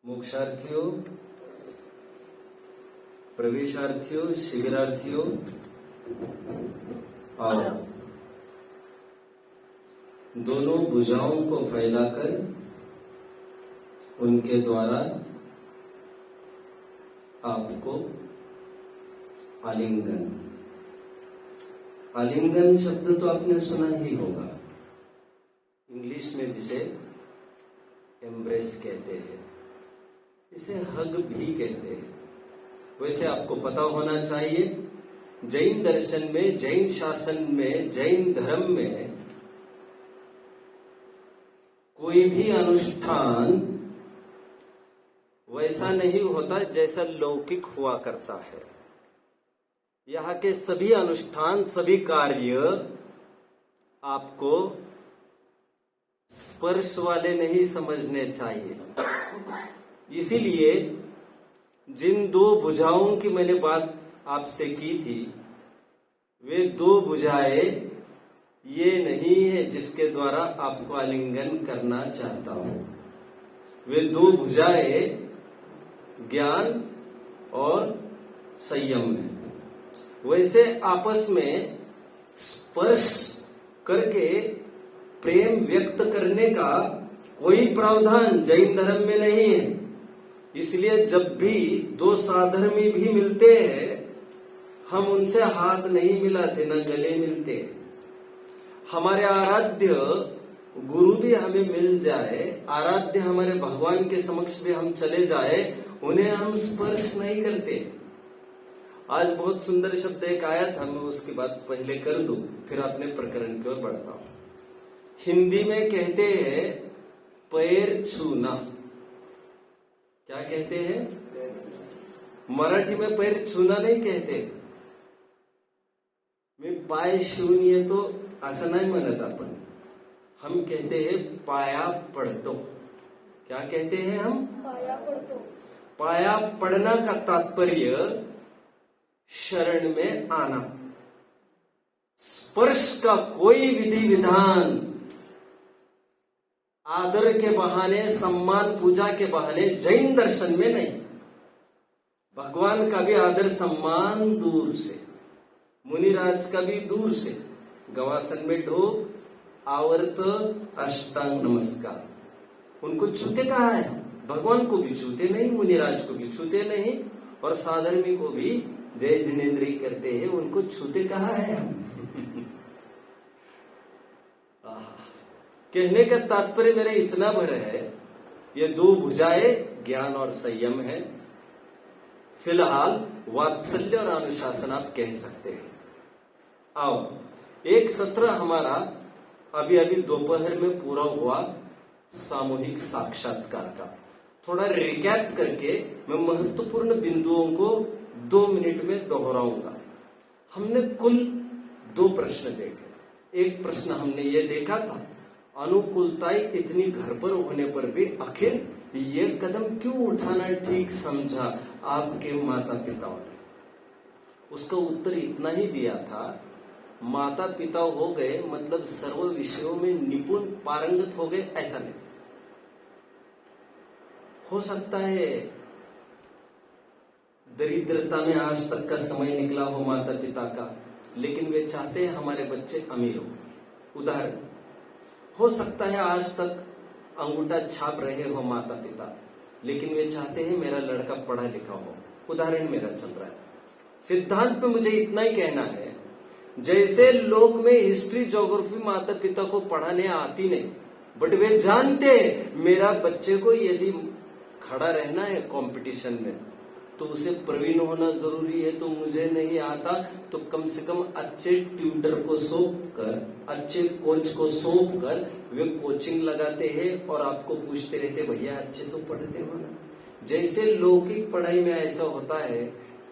मोक्षार्थियों, प्रवेशार्थियों, शिविरार्थियों, आओ। दोनों भुजाओं को फैलाकर उनके द्वारा आपको आलिंगन। आलिंगन शब्द तो आपने सुना ही होगा, इंग्लिश में जिसे एम्ब्रेस कहते हैं, इसे हग भी कहते हैं। वैसे आपको पता होना चाहिए, जैन दर्शन में, जैन शासन में, जैन धर्म में कोई भी अनुष्ठान वैसा नहीं होता जैसा लौकिक हुआ करता है। यहाँ के सभी अनुष्ठान, सभी कार्य आपको स्पर्श वाले नहीं समझने चाहिए। इसीलिए जिन दो भुजाओं की मैंने बात आपसे की थी, वे दो भुजाएं ये नहीं है जिसके द्वारा आपको आलिंगन करना चाहता हूं। वे दो भुजाएं ज्ञान और संयम है। वैसे आपस में स्पर्श करके प्रेम व्यक्त करने का कोई प्रावधान जैन धर्म में नहीं है। इसलिए जब भी दो साधर्मी भी मिलते हैं, हम उनसे हाथ नहीं मिलाते, न गले मिलते। हमारे आराध्य गुरु भी हमें मिल जाए, आराध्य हमारे भगवान के समक्ष भी हम चले जाए, उन्हें हम स्पर्श नहीं करते। आज बहुत सुंदर शब्द एक आया था, मैं उसकी बात पहले कर दूं, फिर अपने प्रकरण की ओर बढ़ता हूं। हिंदी में कहते हैं पैर छूना। क्या कहते हैं? मराठी में पैर छूना नहीं कहते। मी पाय शून्य तो असं नाही म्हणत आपण, हम कहते हैं पाया पड़तो। क्या कहते हैं हम? पाया पड़तो। पाया पड़ना का तात्पर्य शरण में आना। स्पर्श का कोई विधि विधान आदर के बहाने, सम्मान पूजा के बहाने जैन दर्शन में नहीं। भगवान का भी आदर सम्मान दूर से, मुनिराज का भी दूर से, गवासन में ढोक, आवर्त अष्टांग नमस्कार। उनको छूते कहा है? भगवान को भी छूते नहीं, मुनिराज को भी छूते नहीं, और साधर्मी को भी जय जिनेन्द्री करते हैं, उनको छूते कहा है हम? कहने का तात्पर्य मेरा इतना भर है, ये दो भुजाएं ज्ञान और संयम है। फिलहाल वात्सल्य और अनुशासन आप कह सकते हैं। आओ, एक सत्र हमारा अभी अभी दोपहर में पूरा हुआ सामूहिक साक्षात्कार का। थोड़ा रिकैप करके मैं महत्वपूर्ण बिंदुओं को 2 मिनट में दोहराऊंगा। हमने कुल 2 प्रश्न देखे। एक प्रश्न हमने ये देखा था, अनुकूलताएं इतनी घर पर होने पर भी आखिर ये कदम क्यों उठाना ठीक समझा आपके माता पिताओं ने? उसका उत्तर इतना ही दिया था, माता पिता हो गए मतलब सर्व विषयों में निपुण पारंगत हो गए, ऐसा नहीं। हो सकता है दरिद्रता में आज तक का समय निकला हो माता पिता का, लेकिन वे चाहते हैं हमारे बच्चे अमीर हो। उदाहरण, हो सकता है आज तक अंगूठा छाप रहे हो माता पिता, लेकिन वे चाहते हैं मेरा लड़का पढ़ा लिखा हो। उदाहरण मेरा चल रहा है। सिद्धांत में मुझे इतना ही कहना है, जैसे लोग में हिस्ट्री ज्योग्राफी माता पिता को पढ़ाने आती नहीं, बट वे जानते मेरा बच्चे को यदि खड़ा रहना है कंपटीशन में तो उसे प्रवीण होना जरूरी है, तो मुझे नहीं आता तो कम से कम अच्छे ट्यूटर को सौंप कर, अच्छे कोच को सौंप कर वे कोचिंग लगाते हैं और आपको पूछते रहते, भैया अच्छे तो पढ़ते हो ना। जैसे लौकिक पढ़ाई में ऐसा होता है,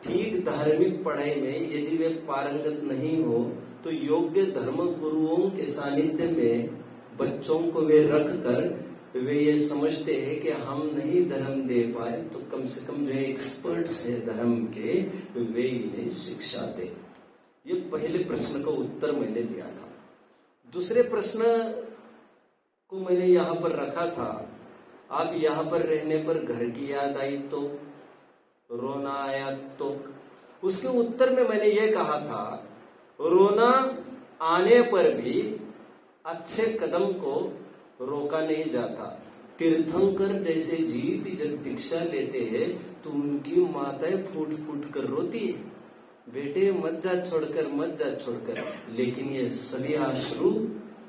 ठीक धार्मिक पढ़ाई में यदि वे पारंगत नहीं हो तो योग्य धर्म गुरुओं के सानिध्य में बच्चों को वे रख कर वे ये समझते हैं कि हम नहीं धर्म दे पाए तो कम से कम जो एक्सपर्ट्स है धर्म के, वे इन्हें शिक्षा दे। ये पहले प्रश्न का उत्तर मैंने दिया था। दूसरे प्रश्न को मैंने यहां पर रखा था, आप यहाँ पर रहने पर घर की याद आई तो, रोना आया तो? उसके उत्तर में मैंने ये कहा था, रोना आने पर भी अच्छे कदम को रोका नहीं जाता। तीर्थंकर जैसे जीव भी जब दीक्षा लेते हैं तो उनकी माताएं फूट फूट कर रोती है, बेटे मत जा छोड़कर, मत जा छोड़कर। लेकिन ये सभी आश्रु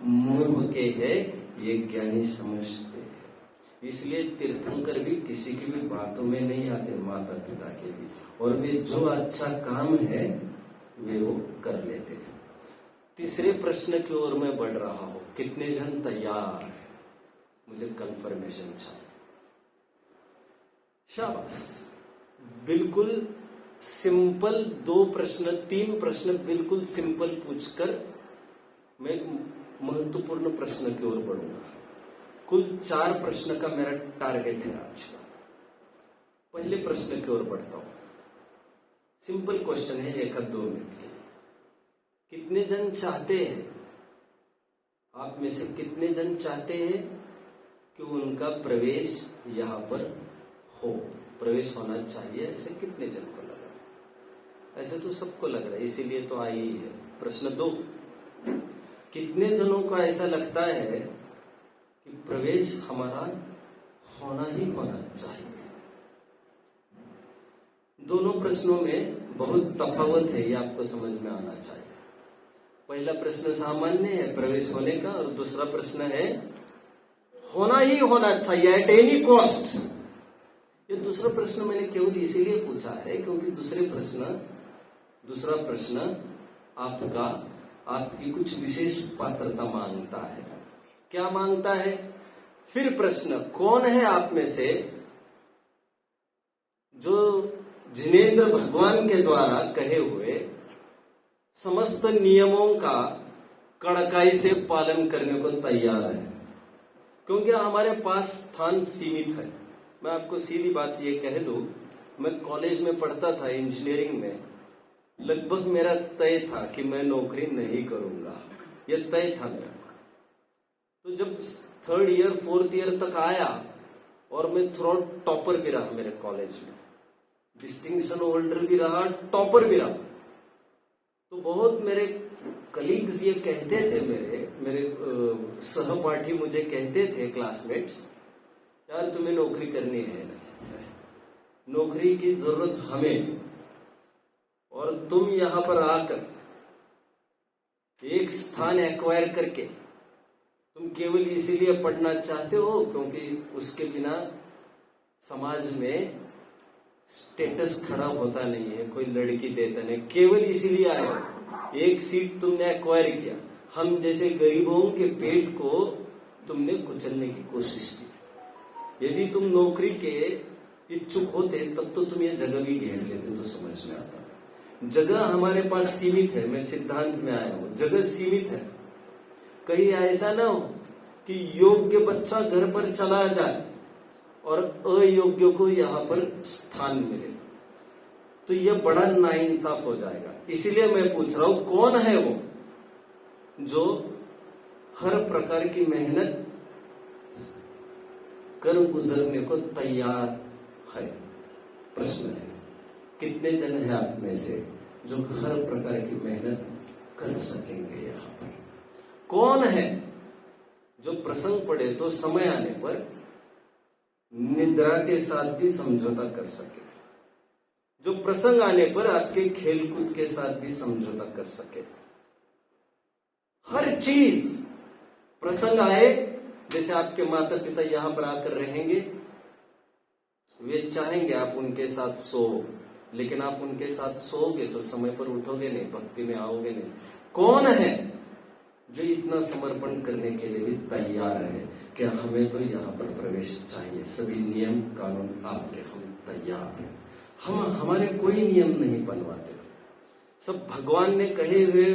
मोह के हैं, ये ज्ञानी समझते हैं। इसलिए तीर्थंकर भी किसी की भी बातों में नहीं आते, माता पिता के भी, और वे जो अच्छा काम है वे वो कर लेते हैं। तीसरे प्रश्न की ओर मैं बढ़ रहा हूं, कितने जन तैयार हैं? मुझे कंफर्मेशन चाहिए। शाबाश, बिल्कुल सिंपल 2 प्रश्न 3 प्रश्न बिल्कुल सिंपल पूछकर मैं महत्वपूर्ण प्रश्न की ओर बढ़ूंगा। कुल 4 प्रश्न का मेरा टारगेट है आज का। पहले प्रश्न की ओर बढ़ता हूं। सिंपल क्वेश्चन है, 1-2 मिनट के। कितने जन चाहते हैं, आप में से कितने जन चाहते हैं कि उनका प्रवेश यहां पर हो, प्रवेश होना चाहिए? ऐसे कितने जन को लग रहा है? ऐसे तो सबको लग रहा है, इसीलिए तो आई ही है। प्रश्न 2, कितने जनों को ऐसा लगता है कि प्रवेश हमारा होना ही होना चाहिए? दोनों प्रश्नों में बहुत तफावत है, ये आपको समझ में आना चाहिए। पहला प्रश्न सामान्य है प्रवेश होने का, और दूसरा प्रश्न है होना ही होना चाहिए एट एनी कॉस्ट। ये दूसरा प्रश्न मैंने केवल इसीलिए पूछा है क्योंकि दूसरा प्रश्न आपकी कुछ विशेष पात्रता मांगता है। क्या मांगता है? फिर प्रश्न, कौन है आप में से जो जिनेंद्र भगवान के द्वारा कहे हुए समस्त नियमों का कड़काई से पालन करने को तैयार है? क्योंकि हमारे पास स्थान सीमित है। मैं आपको सीधी बात ये कह दूं, मैं कॉलेज में पढ़ता था इंजीनियरिंग में, लगभग मेरा तय था कि मैं नौकरी नहीं करूंगा, ये तय था मेरा। तो जब 3rd ईयर 4th ईयर तक आया और मैं थ्रू टॉपर भी रहा मेरे कॉलेज में, डिस्टिंक्शन होल्डर भी रहा, टॉपर भी रहा, तो बहुत मेरे कलीग्स ये कहते थे, मेरे सहपाठी मुझे कहते थे, क्लासमेट्स, यार तुम्हें नौकरी करनी है, नौकरी की जरूरत हमें, और तुम यहां पर आकर एक स्थान एक्वायर करके तुम केवल इसीलिए पढ़ना चाहते हो क्योंकि उसके बिना समाज में स्टेटस खड़ा होता नहीं है, कोई लड़की देता नहीं, केवल इसीलिए आए, एक सीट तुमने एक्वायर किया, हम जैसे गरीबों के पेट को तुमने कुचलने की कोशिश की। यदि तुम नौकरी के इच्छुक होते तब तो तुम ये जगह भी घेर लेते, तो समझ में आता। जगह हमारे पास सीमित है, मैं सिद्धांत में आया हूं, जगह सीमित है। कहीं ऐसा ना हो कि योग्य बच्चा घर पर चला जाए और अयोग्य को यहाँ पर स्थान मिले, तो यह बड़ा नाइंसाफ हो जाएगा। इसीलिए मैं पूछ रहा हूं, कौन है वो जो हर प्रकार की मेहनत कर गुजरने को तैयार है? प्रश्न है, कितने जन हैं आप में से जो हर प्रकार की मेहनत कर सकेंगे? यहाँ पर कौन है जो प्रसंग पड़े तो समय आने पर निद्रा के साथ भी समझौता कर सके, जो प्रसंग आने पर आपके खेलकूद के साथ भी समझौता कर सके? हर चीज प्रसंग आए, जैसे आपके माता पिता यहां पर आकर रहेंगे, वे चाहेंगे आप उनके साथ सो, लेकिन आप उनके साथ सोओगे तो समय पर उठोगे नहीं, भक्ति में आओगे नहीं। कौन है जो इतना समर्पण करने के लिए भी तैयार है कि हमें तो यहाँ पर प्रवेश चाहिए, सभी नियम कानून आपके, हम तैयार हैं। हम हमारे कोई नियम नहीं पलवाते, सब भगवान ने कहे हुए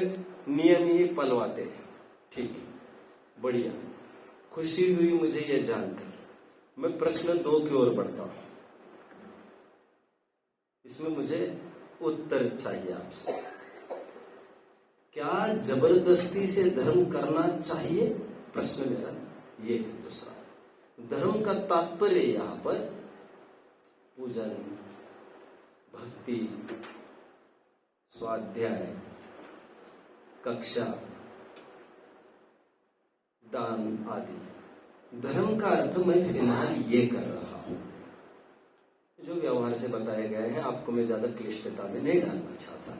नियम ही पलवाते हैं। ठीक है, बढ़िया, खुशी हुई मुझे ये जानकर। मैं प्रश्न 2 की ओर बढ़ता हूं, इसमें मुझे उत्तर चाहिए आपसे। क्या जबरदस्ती से धर्म करना चाहिए? प्रश्न मेरा ये है। धर्म का तात्पर्य यहाँ पर पूजन, भक्ति, स्वाध्याय, कक्षा, दान आदि। धर्म का अर्थ मैं फिलहाल ये कर रहा हूं, जो व्यवहार से बताए गए हैं, आपको मैं ज्यादा क्लिष्टता में नहीं डालना चाहता।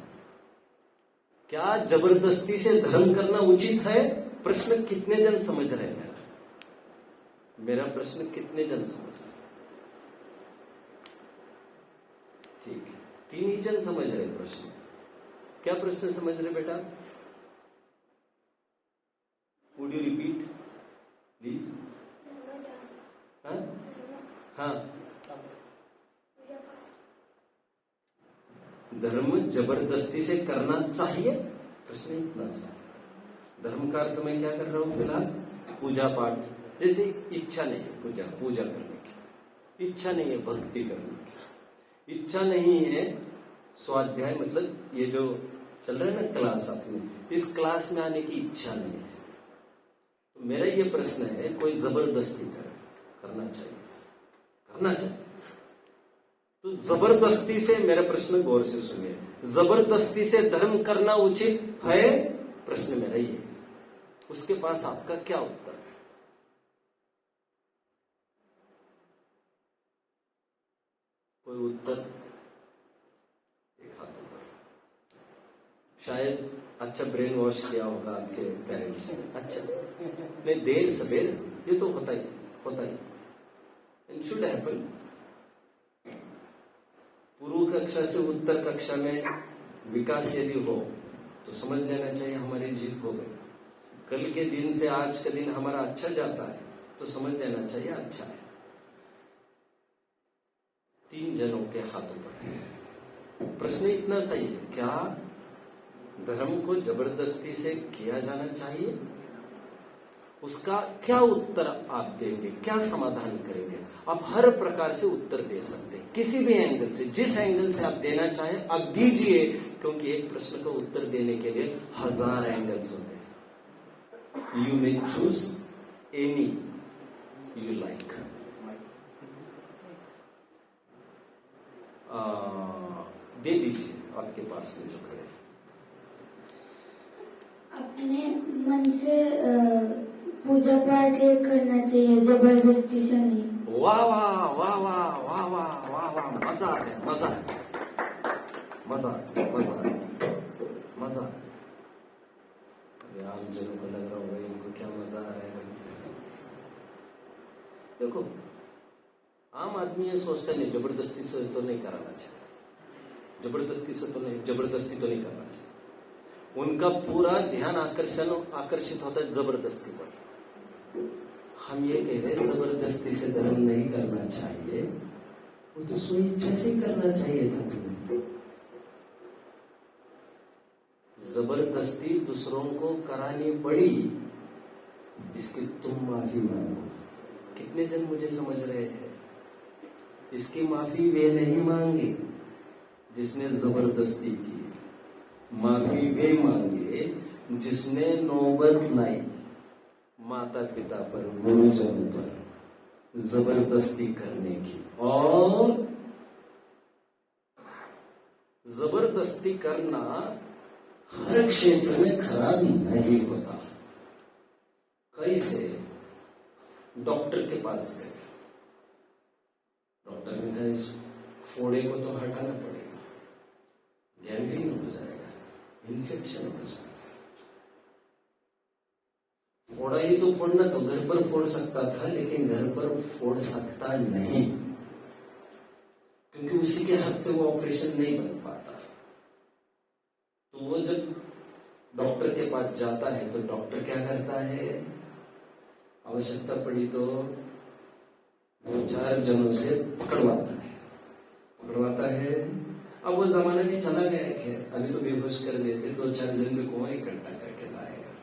क्या जबरदस्ती से धर्म करना उचित है? प्रश्न कितने जन समझ रहे हैं? मेरा प्रश्न कितने जन समझ रहे? ठीक है, 3 ही जन समझ रहे प्रश्न। क्या प्रश्न समझ रहे बेटा? Would you repeat please? हाँ, धर्म जबरदस्ती से करना चाहिए? प्रश्न इतना सा। धर्म का अर्थ मैं क्या कर रहा हूं फिलहाल? पूजा पाठ। जैसे इच्छा नहीं है पूजा करने की, इच्छा नहीं है भक्ति करने की, इच्छा नहीं है स्वाध्याय, मतलब ये जो चल रहा है ना क्लास, अपनी इस क्लास में आने की इच्छा नहीं है। तो मेरा ये प्रश्न है, कोई जबरदस्ती करना चाहिए? तो जबरदस्ती से, मेरा प्रश्न गौर से सुनिए, जबरदस्ती से धर्म करना उचित है? प्रश्न मेरा ये, उसके पास आपका क्या उत्तर है? कोई उत्तर? एक हाथ ऊपर। शायद अच्छा ब्रेन वॉश किया होगा आपके पेरेंट्स ने। अच्छा, नहीं, देर सवेर ये तो होता ही इट शुड हैपन। पूर्व कक्षा से उत्तर कक्षा में विकास यदि हो तो समझ लेना चाहिए हमारी जीत हो गई। कल के दिन से आज का दिन हमारा अच्छा जाता है तो समझ लेना चाहिए अच्छा है। 3 जनों के हाथों पर प्रश्न इतना सही है, क्या धर्म को जबरदस्ती से किया जाना चाहिए? उसका क्या उत्तर आप देंगे, क्या समाधान करेंगे? आप हर प्रकार से उत्तर दे सकते हैं, किसी भी एंगल से, जिस एंगल से आप देना चाहें आप दीजिए, क्योंकि एक प्रश्न का उत्तर देने के लिए 1000 एंगल्स होते हैं। You may choose any you like. दे दीजिए आपके पास से जो खड़े। अपने मन से पूजा पाठ करना चाहिए, जबरदस्ती से नहीं। वाह वाह वाह वाह वाह वाह वाह वाह, मजा आ गया, मजा मजा मजा मजा। आम जनों को लग रहा होगा इनको क्या मजा आ रहा है। देखो, आम आदमी ये सोचता नहीं, जबरदस्ती से तो नहीं कराना चाहिए, जबरदस्ती तो नहीं करना चाहिए। उनका पूरा ध्यान आकर्षित होता है जबरदस्ती पर। हम ये कह रहे हैं जबरदस्ती से धर्म नहीं करना चाहिए, वो तो स्व इच्छा से करना चाहिए था तुम्हें। जबरदस्ती दूसरों को करानी पड़ी, इसकी तुम माफी मांगो। कितने जन मुझे समझ रहे हैं? इसकी माफी वे नहीं मांगे जिसने जबरदस्ती की, माफी वे मांगे जिसने नौबत लाई माता पिता पर, गुरुजन पर जबरदस्ती करने की। और जबरदस्ती करना हर क्षेत्र में खराब नहीं होता। कैसे? डॉक्टर के पास गए, डॉक्टर ने कहा इस फोड़े को तो हटाना पड़ेगा, गैंग्रीन हो जाएगा, इन्फेक्शन हो जाएगा। फोड़ा ही तो फोड़ना, तो घर पर फोड़ सकता था, लेकिन घर पर फोड़ सकता नहीं, क्योंकि उसी के हाथ से वो ऑपरेशन नहीं बन पाता। तो वो जब डॉक्टर के पास जाता है तो डॉक्टर क्या करता है? आवश्यकता पड़ी तो 2-4 जनों से पकड़वाता है। अब वो जमाना भी चला गया है, अभी तो बेहोश कर देते, 2-4 जन में कौन इकट्ठा करके लाएगा।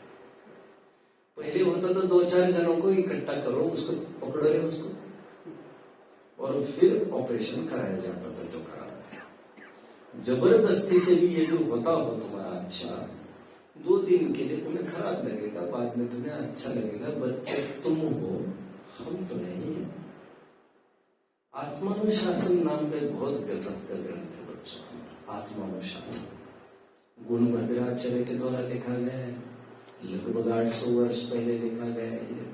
पहले होता तो 2-4 जनों को इकट्ठा करो, उसको पकड़ो उसको, और फिर ऑपरेशन कराया जाता था जो कराना था। जबरदस्ती से भी ये जो होता हो तुम्हारा अच्छा, 2 दिन के लिए तुम्हें खराब लगेगा, बाद में तुम्हें अच्छा लगेगा। बच्चे तुम हो, हम तो नहीं है। आत्मानुशासन नाम का एक बहुत गजब का ग्रंथ है बच्चों। आत्मानुशासन गुणभद्राचार्य के द्वारा लिखा गया है, लगभग 800 वर्ष पहले लिखा गया है। ये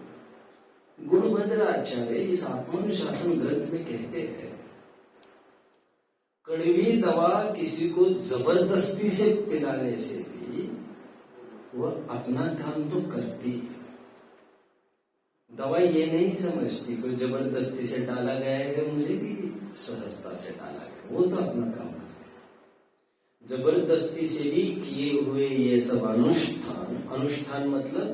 गुणभद्राचार्य इस आत्मानुशासन ग्रंथ में कहते हैं, कड़वी दवा किसी को जबरदस्ती से पिलाने से भी वह अपना काम तो करती है। दवा ये नहीं समझती कोई जबरदस्ती से डाला गया है मुझे भी सहजता से डाला गया, वो तो अपना काम करती है। जबरदस्ती से भी किए हुए ये सब अनुष्ठान, अनुष्ठान मतलब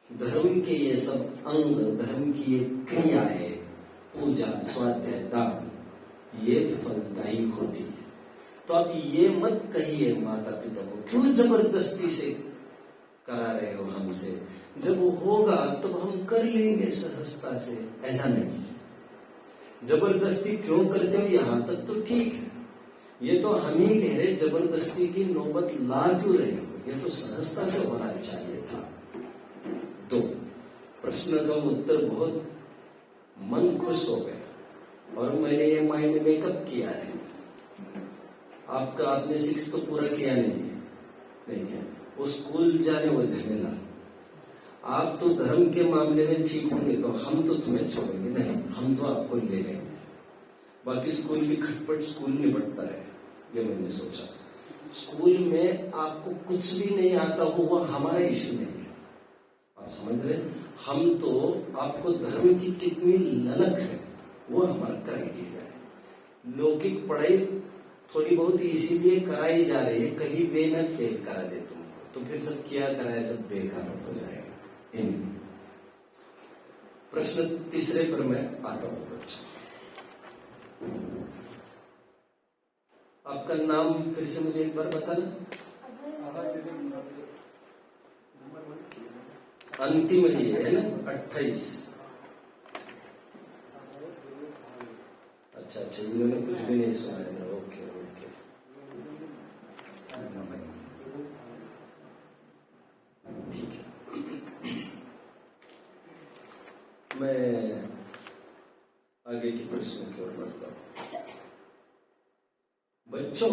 धर्म के ये सब अंग, धर्म की ये क्रियाएं, पूजा, स्वाध्याय, दान, ये फलदायी होती है। तो आप ये मत कहिए माता पिता को, क्यों जबरदस्ती से करा रहे हो हमसे, जब वो होगा तब हम कर लेंगे सहजता से। ऐसा नहीं, जबरदस्ती क्यों करते हो यहां तक तो ठीक है, ये तो हम ही कह रहे जबरदस्ती की नौबत ला क्यों रहे हो, ये तो सहजता से होना चाहिए था। तो प्रश्न का उत्तर बहुत मन खुश हो गया और मैंने ये माइंड मेकअप किया है। आपका आपने 6 तो पूरा किया नहीं है, वो स्कूल जाने वो झमेला। आप तो धर्म के मामले में ठीक होंगे तो हम तो तुम्हें छोड़ेंगे नहीं, हम तो आपको ले लेंगे। बाकी स्कूल की खटपट स्कूल निपटता है, ये मैंने सोचा। स्कूल में आपको कुछ भी नहीं आता हो वो हमारा इश्यू नहीं है, आप समझ रहे। हम तो आपको धर्म की कितनी ललक है वो हमारा क्राइटेरिया है। लौकिक पढ़ाई थोड़ी बहुत इसीलिए कराई जा रही है, कहीं वे न फेल करा दे तुमको, तो फिर सब किया कराया सब बेकार हो जाएगा। प्रश्न तीसरे पर मैं आता हूं बच्चा। आपका नाम फिर से मुझे एक बार बताना। अंतिम ही है ना, 28। अच्छा, इन्होंने कुछ भी नहीं सुना है। ओके ओके, ठीक है। मैं आगे के प्रश्न की ओर बढ़ता हूं। बच्चों,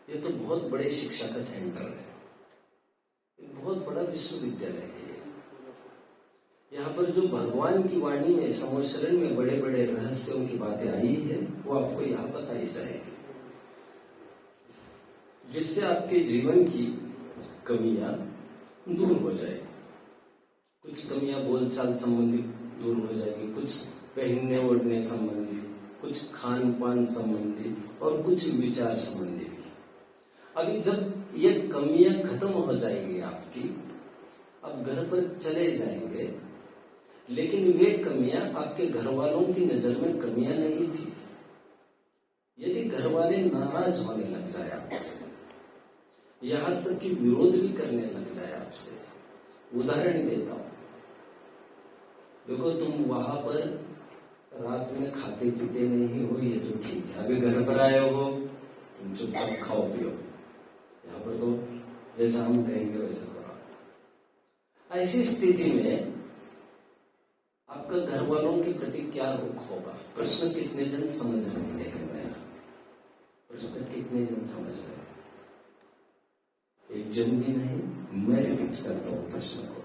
ये तो बहुत बड़े शिक्षा का सेंटर है, बहुत बड़ा विश्वविद्यालय है। यहाँ पर जो भगवान की वाणी में, समोशरण में बड़े बड़े रहस्यों की बातें आई है वो आपको यहाँ बताई जाएगी, जिससे आपके जीवन की कमियां दूर हो जाएगी। कुछ कमियां बोलचाल संबंधी दूर हो जाएगी, कुछ पहनने ओढ़ने संबंधी, कुछ खान पान संबंधी और कुछ विचार संबंधी भी। अभी जब ये कमियां खत्म हो जाएगी आपकी, आप घर पर चले जाएंगे, लेकिन वे कमियां आपके घर वालों की नजर में कमियां नहीं थी। यदि घर वाले नाराज होने लग जाए आपसे, यहां तक कि विरोध भी करने लग जाए आपसे, उदाहरण देता हूं, देखो तुम वहां पर रात में खाते पीते नहीं हो, ये तो ठीक है, अभी घर पर आए हो तुम चुपचाप खाओ पियो, यहाँ पर तो जैसा हम कहेंगे वैसा करो। ऐसी स्थिति में आपका घर वालों के प्रति क्या रुख होगा? प्रश्न कितने जन समझ रहे हैं? मैं प्रश्न कितने जन समझ रहे हैं? एक जन भी नहीं। मैं रिपीट करता हूं प्रश्न को।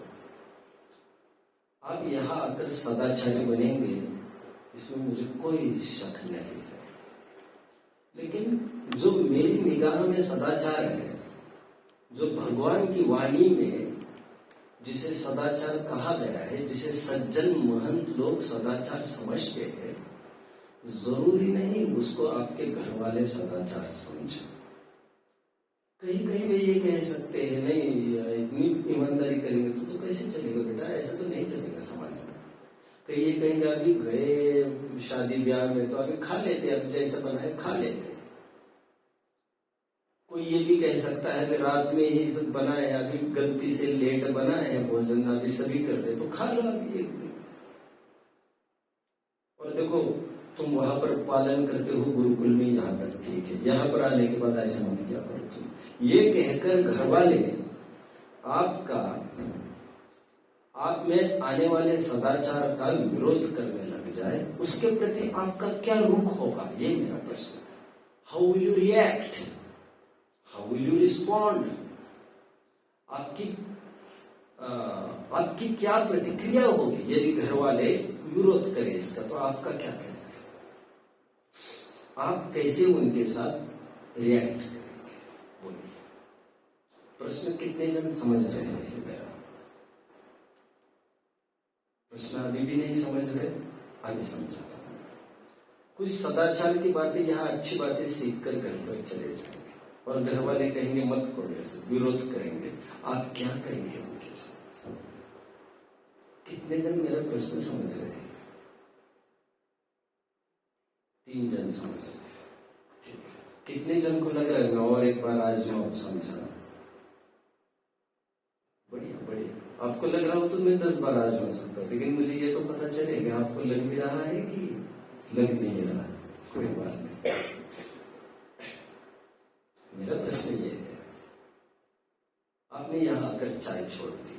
आप यहां आकर सदाचारी बनेंगे, इसमें मुझे कोई शक नहीं है, लेकिन जो मेरी निगाह में सदाचार है, जो भगवान की वाणी में जिसे सदाचार कहा गया है, जिसे सज्जन महंत लोग सदाचार समझते हैं, जरूरी नहीं उसको आपके घर वाले सदाचार समझे। कहीं कहीं वे ये कह सकते हैं, नहीं इतनी ईमानदारी करेंगे तो कैसे चलेगा बेटा, ऐसा तो नहीं चलेगा समाज में। कहीं ये कहेंगे अभी गए शादी ब्याह में तो अभी खा लेते, अब जैसा बना है खा लेते। कोई ये भी कह सकता है कि रात में ही सब बना है, अभी गलती से लेट बना है भोजन, अभी सभी कर रहे तो खा लो अभी एक दिन। और देखो तुम वहां पर पालन करते हो गुरुकुल में, यहाँ तक ठीक है, यहाँ पर आने के बाद ऐसा मत क्या करो तुम। ये कहकर घर वाले आपका आप में आने वाले सदाचार का विरोध करने लग जाए, उसके प्रति आपका क्या रुख होगा, ये मेरा प्रश्न है। How will you react, how will you respond, आपकी क्या प्रतिक्रिया होगी यदि घर वाले विरोध करें इसका, तो आपका क्या कहना है, आप कैसे उनके साथ रिएक्ट करेंगे, बोलिए। प्रश्न कितने जन समझ रहे हैं मेरा प्रश्न? अभी भी नहीं समझ रहे? अभी समझाता हूं। कुछ सदाचार की बातें, यहाँ अच्छी बातें सीख कर घर पर चले जाएंगे और घर वाले कहेंगे मत करो ऐसे, विरोध करेंगे, आप क्या करेंगे उनके साथ? कितने जन मेरा प्रश्न समझ रहे हैं? 3 जन समझ रहे हैं, ठीक है। कितने जन को लग रहा है मैं और एक बार आजमाऊं समझाना? बढ़िया बढ़िया। आपको लग रहा हो तो मैं 10 बार आजमा सकता हूं, लेकिन मुझे ये तो पता चलेगा आपको लग भी रहा है कि लग नहीं रहा है। कोई बात नहीं। मेरा प्रश्न ये है, आपने यहां आकर चाय छोड़ दी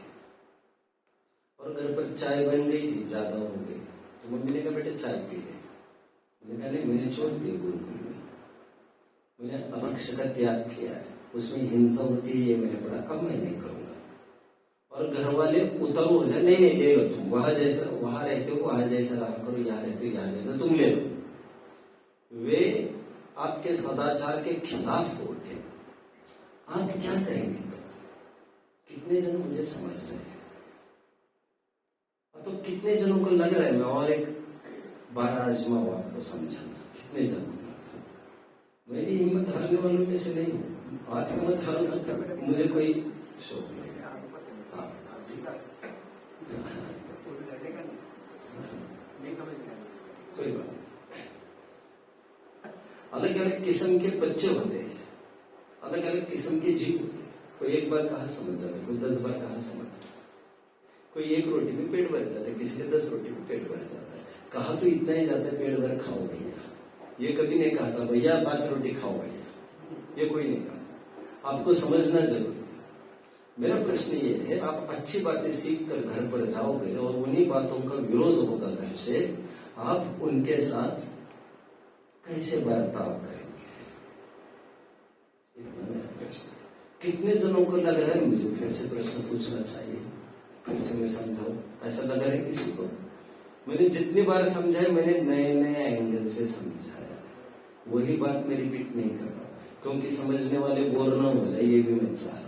और घर पर चाय बन गई थी, ज्यादा हो गई, तो मम्मी ने कहा बेटे चाय पी ले। मैंने कहा नहीं, मैंने छोड़ दिया गुरुकुल में, मैंने अभक्ष का त्याग किया है, उसमें हिंसा होती है ये मैंने पढ़ा, अब मैं नहीं करूंगा। और घर वाले उतर हो जाए, नहीं नहीं ले लो तुम, वहां जैसा वहां रहते हो वहां जैसा रहा करो, यहाँ रहते हो यहाँ जैसा, तुम ले लो। वे आपके सदाचार के खिलाफ हो उठे, आप क्या करेंगे तो? कितने जन मुझे समझ रहे हैं? तो कितने जनों को लग रहा है मैं और एक बार आजमाऊं आपको समझाना? कितने जनों को लग रहा है? मैं भी हिम्मत हारने वालों में से नहीं हूं। आप हिम्मत हारो तो मुझे कोई शौक नहीं। कोई बात नहीं। अलग अलग किस्म के बच्चे होते हैं, अलग अलग किस्म के जीव होते हैं। कोई एक बार कहा समझ जाता है, कोई 10 बार कहा समझ जाता है, कोई एक रोटी में पेट भर जाता है, किसी के 10 रोटी में पेट भर जाता है। कहा तो इतना ही जाता है पेट भर खाओ भैया, ये कभी नहीं कहा था भैया 5 रोटी खाओ भैया, ये कोई नहीं कहा। आपको समझना जरूरी है। मेरा प्रश्न ये है, आप अच्छी बातें सीख कर घर पर जाओगे और उन्हीं बातों का विरोध होगा घर से, आप उनके साथ कैसे बर्ताव करेंगे? इतना मेरा प्रश्न। कितने जनों को लग रहा है मुझे फिर से प्रश्न पूछना चाहिए, फिर से मैं समझाऊं? ऐसा लगा है किसी को? मैंने जितनी बार समझाया मैंने नए नए एंगल से समझाया, वही बात मैं रिपीट नहीं कर रहा, क्योंकि समझने वाले बोर ना हो जाए ये भी मैं चाह रहा हूं।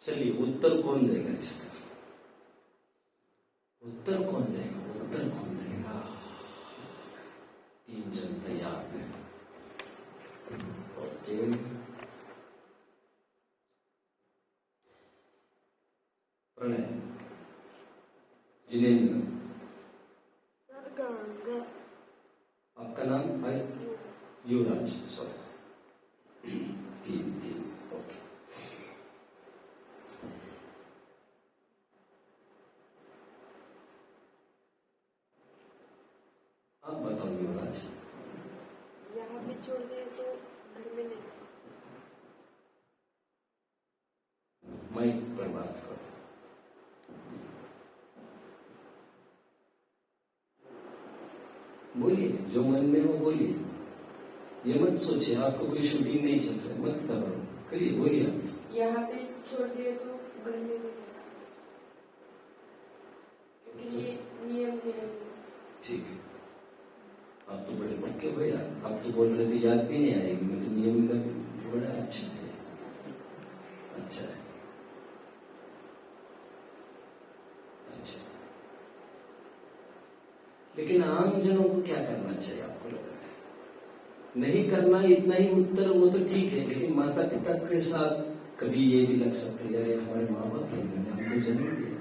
चलिए, उत्तर कौन देगा इसका? उत्तर कौन देगा? उत्तर कौन देगा? 3 जन तैयार हैं। ओके, प्रणय, जिनेन्द्र, आपका नाम है युवराज, सॉरी, 3 ओके। आप बताओ युवराज। यहाँ भी छोड़ दिए तो घर में नहीं। माइक पर बात करो। बोलिए, जो मन में हो बोलिए, ये मत सोचिए आपको कोई शूटिंग नहीं चल रहा है, मत करो, करिए, बोलिए। यहाँ पे छोड़ दिए तो घर में नहीं, क्योंकि ये नियम है। ठीक है, आप तो बड़े पक्के हो यार, आप तो बोल रहे थे याद भी नहीं आएगी, मैं तो नियम में बड़ा अच्छा है, अच्छा है, अच्छा। लेकिन आम जनों को क्या करना चाहिए आपको लग रहा है? नहीं करना, इतना ही उत्तर, वो तो ठीक है, लेकिन माता पिता के साथ कभी ये भी लग सकते है, यार हमारे माँ बाप है, हमको जन्म दिया,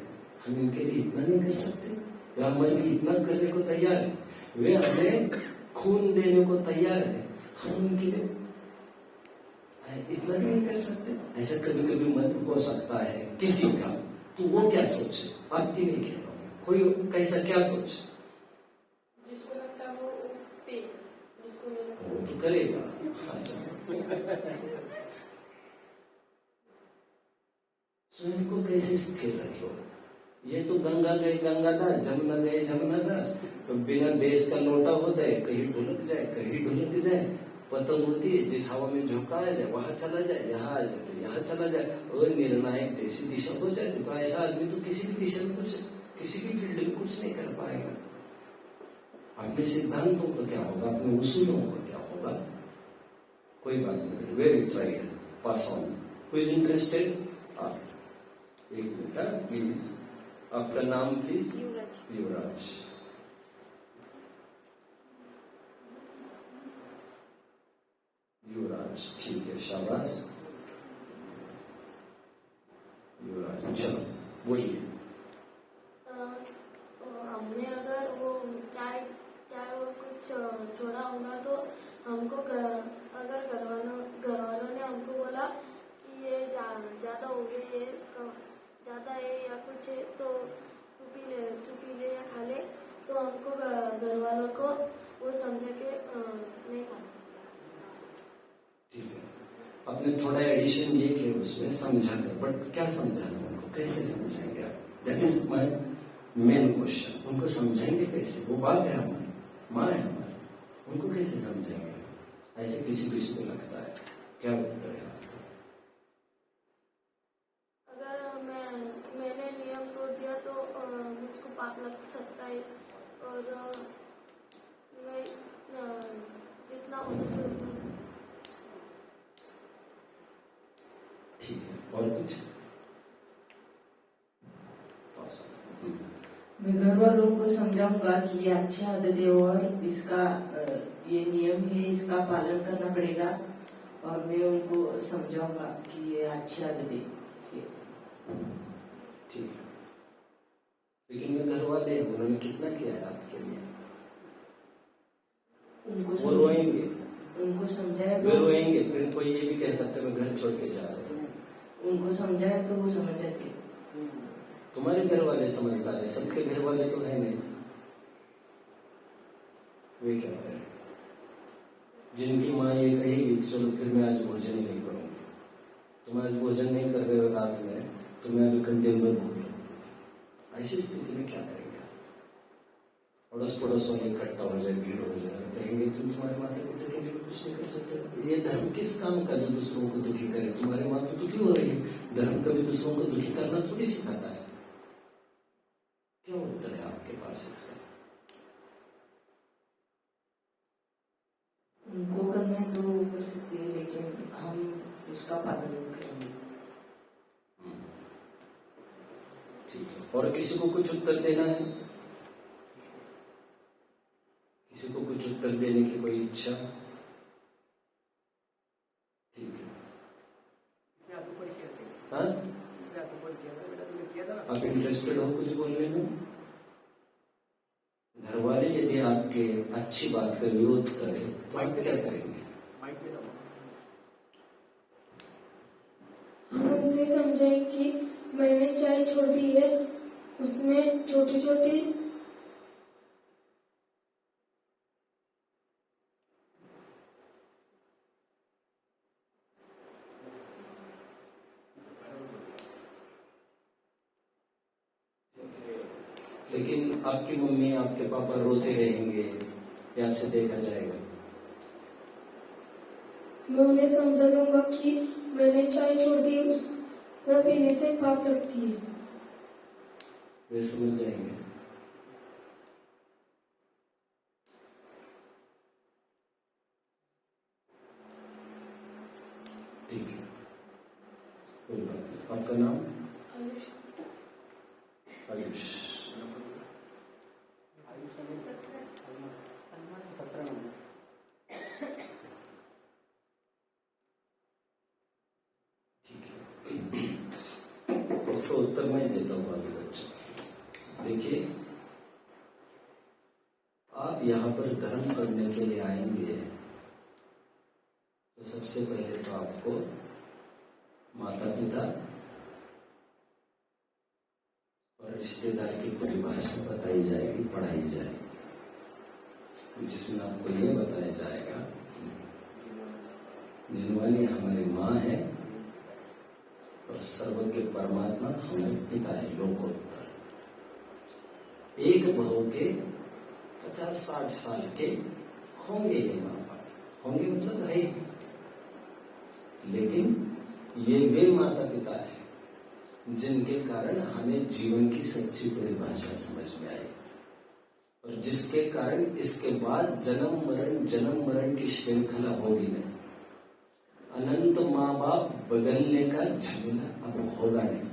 हम इनके लिए इतना नहीं कर सकते, वे हमारे लिए इतना करने को तैयार है, वे हमें खून देने को तैयार है, हम उनके लिए इतना नहीं कर सकते? ऐसा कभी कभी मन हो सकता है किसी का, तो वो क्या सोचे? आपकी नहीं कह रहा हूं, कोई कैसा क्या सोचे? जिसको लगता वो पे, जिसको नहीं लगता वो तो करेगा। स्वयं को कैसे स्थिर रखो, ये तो गंगा गए गंगादास, जमुना गए जमुनादास। तो बिना देश का नोटा होता है, कहीं ढुलक जाए कहीं ढुलक जाए। पतंग होती है, जिस हवा में झोंकाया जाए वहां चला जाए, यहाँ आ जाए तो यहाँ चला जाए, अनिर्णायक जैसी दिशा हो जाती। तो ऐसा आदमी तो किसी भी दिशा में कुछ, किसी भी फील्ड में कुछ नहीं कर पाएगा। अपने सिद्धांतों को क्या होगा, अपने उसूलों को क्या होगा, कोई बात नहीं। Very tried, pass on. Who is interested? आप एक मिनट प्लीज, आपका नाम प्लीज? युवराज। युवराज। युवराज, ठीक है, शाबाश युवराज। चलो बोलिए। हमने अगर वो चाय चाय और कुछ छोड़ा होगा तो हमको अगर घर वालों ने हमको बोला कि ये ज्यादा हो गई है, ज्यादा है या कुछ है तो तू पी ले या खा ले, तो हमको घर वालों को वो समझा के नहीं खाना। ठीक है, आपने थोड़ा एडिशन ये किया उसमें समझा कर, बट क्या समझाना उनको, कैसे समझाएंगे आप? That is my main question. उनको समझाएंगे कैसे? वो बाप है हमारी, माँ है हमारी, उनको कैसे समझाएंगे? ऐसे किसी किसी को लगता है। क्या उत्तर है आपका? अगर मैंने नियम तोड़ दिया तो मुझको पाप लग सकता है, और मैं जितना हो सके उतना। ठीक है, और कुछ? मैं घर वालों को समझाऊंगा कि ये अच्छी आदत है और इसका ये नियम है, इसका पालन करना पड़ेगा। और मैं उनको समझाऊंगा कि ये अच्छी आदत है। ठीक है, लेकिन मैं घर वाले उन्होंने कितना किया है आपके लिए? वो रोएंगे, उनको समझाया वे तो रोएंगे, फिर कोई ये भी कह सकता है मैं घर छोड़ के जा रहा हूँ। उनको समझाया तो वो समझ जाते। तुम्हारे घर वाले समझदार है, सबके घर वाले तो है नहीं। वे क्या करें? जिनकी माँ ये कहेगी चलो फिर मैं आज भोजन ही नहीं करूंगी, तुम आज भोजन नहीं कर रहे हो रात में, तो मैं अभी कल दिन भर भूख लूंगा। ऐसी स्थिति में क्या करेंगे? अड़ोस पड़ोस वाले इकट्ठा हो जाए, भीड़ हो जाए, कहेंगे तुम तुम्हारे माता पिता के लिए कुछ नहीं कर सकते। ये धर्म किस काम का जो दूसरों को दुखी करे? तुम्हारे माँ तो दुखी हो रही है, धर्म कभी दूसरों को दुखी करना थोड़ी सिखाता है। क्या उत्तर है आपके पास इसका? उनको करना है तो वो कर सकते हैं, लेकिन हम उसका पालन नहीं करेंगे। ठीक है, और किसी को कुछ उत्तर देना है? किसी को कुछ उत्तर देने की कोई इच्छा? ठीक है, हाँ? आप इंटरेस्टेड हो कुछ बोलने में? घर वाले यदि आपके अच्छी बात का विरोध करें तो आप क्या करेंगे? हम उनसे समझाएं कि मैंने चाय छोड़ दी है, उसमें छोटी छोटी लेकिन आपकी मम्मी आपके पापा रोते रहेंगे, ये आपसे देखा जाएगा। मैं उन्हें समझा दूंगा कि मैंने चाय छोड़ दी, वो पीने से पाप लगती है। वे समझ जाएंगे। ठीक है, कोई बात नहीं। आपका नाम? आयुष। आयुष। इसका उत्तर मैं देता हूँ अभी बच्चों। देखिए, आप यहाँ पर धर्म करने के लिए आएंगे तो सबसे पहले तो आपको माता पिता और रिश्तेदार की परिभाषा बताई जाएगी, पढ़ाई जाएगी, जिसमें आपको ये बताया जाएगा जिनवानी हमारी माँ है और सर्वज्ञ परमात्मा हमारे पिता है, लोकोत्तर। एक बहू के 50-60 साल के होंगे ये माँ बाप, होंगे मतलब है ही। लेकिन ये वे माता पिता है जिनके कारण हमें जीवन की सच्ची परिभाषा समझ में आई, और जिसके कारण इसके बाद जन्म मरण की श्रृंखला होगी नहीं। अनंत माँ बाप बदलने का झमेला अब होगा नहीं।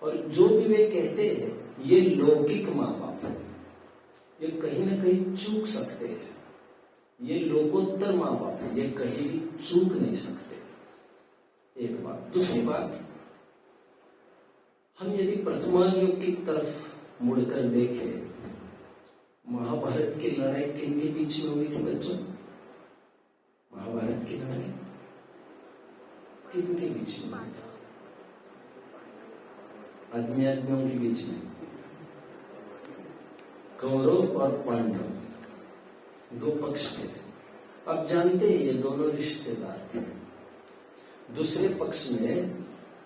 और जो भी वे कहते हैं ये लौकिक माँ बाप है, ये कहीं ना कहीं चूक सकते हैं। ये लोकोत्तर माँ बाप है, ये कहीं भी चूक नहीं सकते। एक बात। दूसरी बात, हम यदि वर्तमान युग की तरफ मुड़कर देखें, महाभारत की लड़ाई किन के बीच में हुई थी बच्चों? महाभारत की लड़ाई किन के बीच में? आदमियों के बीच में, कौरव और पांडव दो पक्ष थे। आप जानते हैं ये दोनों रिश्तेदार थे। दूसरे पक्ष में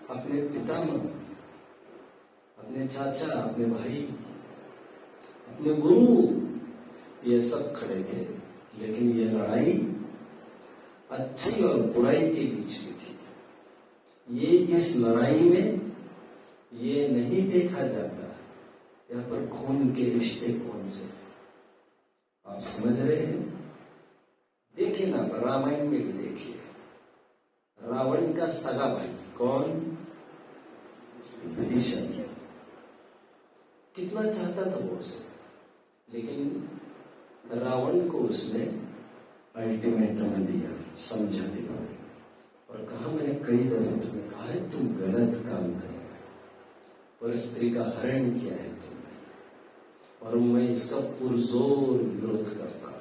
अपने पितामह, अपने चाचा, अपने भाई, अपने गुरु, ये सब खड़े थे। लेकिन ये लड़ाई अच्छी और बुराई के बीच में थी। ये इस लड़ाई में ये नहीं देखा जाता यहाँ पर खून के रिश्ते कौन से। आप समझ रहे हैं? देखिए ना, रामायण में भी देखिए, रावण का सगा भाई कौन? विभीषण। कितना चाहता था वो उसे, लेकिन रावण को उसने अल्टीमेटम दिया, समझा दिया और कहा, मैंने कई दफे तुम्हें कहा है तुम गलत काम कर रहे हो, पर स्त्री का हरण किया है तुमने, और मैं इसका पुरजोर विरोध करता,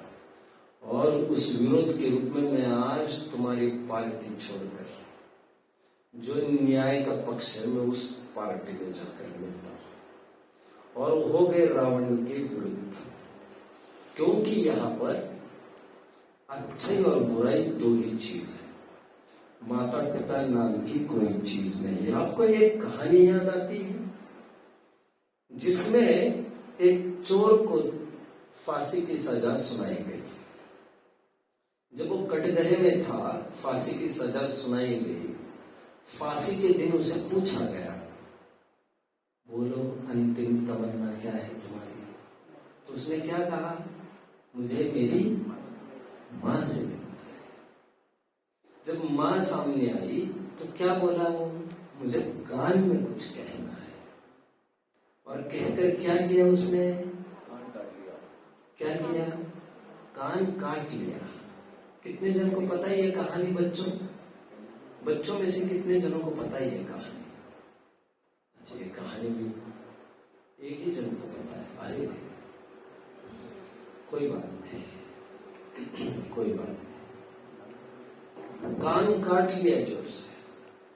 और उस विरोध के रूप में मैं आज तुम्हारी पार्टी छोड़कर जो न्याय का पक्ष है मैं उस पार्टी में जाकर मिलता हूं। और हो गए रावण के विरुद्ध, क्योंकि यहाँ पर अच्छाई और बुराई दो ही चीज है, माता पिता नाम की कोई चीज नहीं है। आपको एक कहानी याद आती है जिसमें एक चोर को फांसी की सजा सुनाई गई। जब वो कटघरे में था, फांसी की सजा सुनाई गई। फांसी के दिन उसे पूछा गया, बोलो अंतिम तमन्ना क्या है तुम्हारी? तो उसने क्या कहा? मुझे मेरी मां से मिलना है। जब मां सामने आई तो क्या बोला वो? मुझे कान में कुछ कहना है। और कहकर क्या किया उसने? कान काट लिया। क्या किया? कान काट लिया। कितने जन को पता है ये कहानी? बच्चों में से कितने जनों को पता है ये कहानी? अच्छा, ये कहानी भी एक ही जन को पता है। अरे कोई बात नहीं, कोई बात नहीं। कान काट लिया जोर से।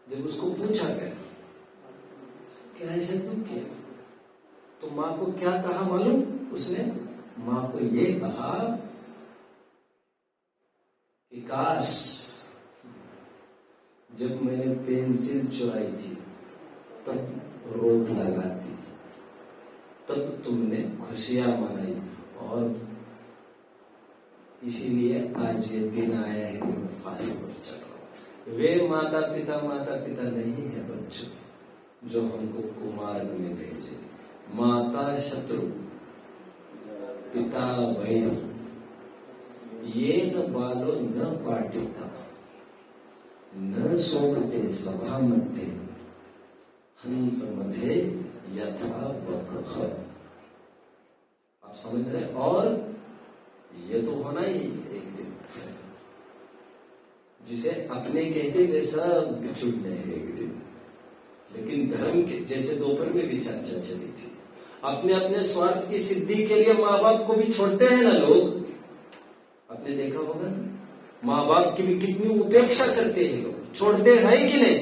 जब उसको पूछा गया क्या ऐसे क्यों किया, तो मां को क्या कहा मालूम? उसने मां को ये कहा कि काश जब मैंने पेंसिल चुराई थी तब रोक लगाती, तब तुमने खुशियां मनाई, और इसीलिए आज ये दिन आया है कि मैं फांसी पर चढ़ रहा हूं। वे माता पिता नहीं है बच्चों जो हमको कुमार्ग में भेजे। माता शत्रु, पिता वैरी, ये न बालो न पाठिता, न शोभते सभा मध्य, हंस मध्य यथा बकह। आप समझ रहे? और ये तो होना ही एक दिन, जिसे अपने कहते वे सब बिछुड़ने एक दिन। लेकिन धर्म के, जैसे दोपहर में भी चर्चा चली थी, अपने अपने स्वार्थ की सिद्धि के लिए माँ बाप को भी छोड़ते हैं ना लोग। आपने देखा होगा माँ बाप की भी कितनी उपेक्षा करते हैं लोग, छोड़ते हैं कि नहीं?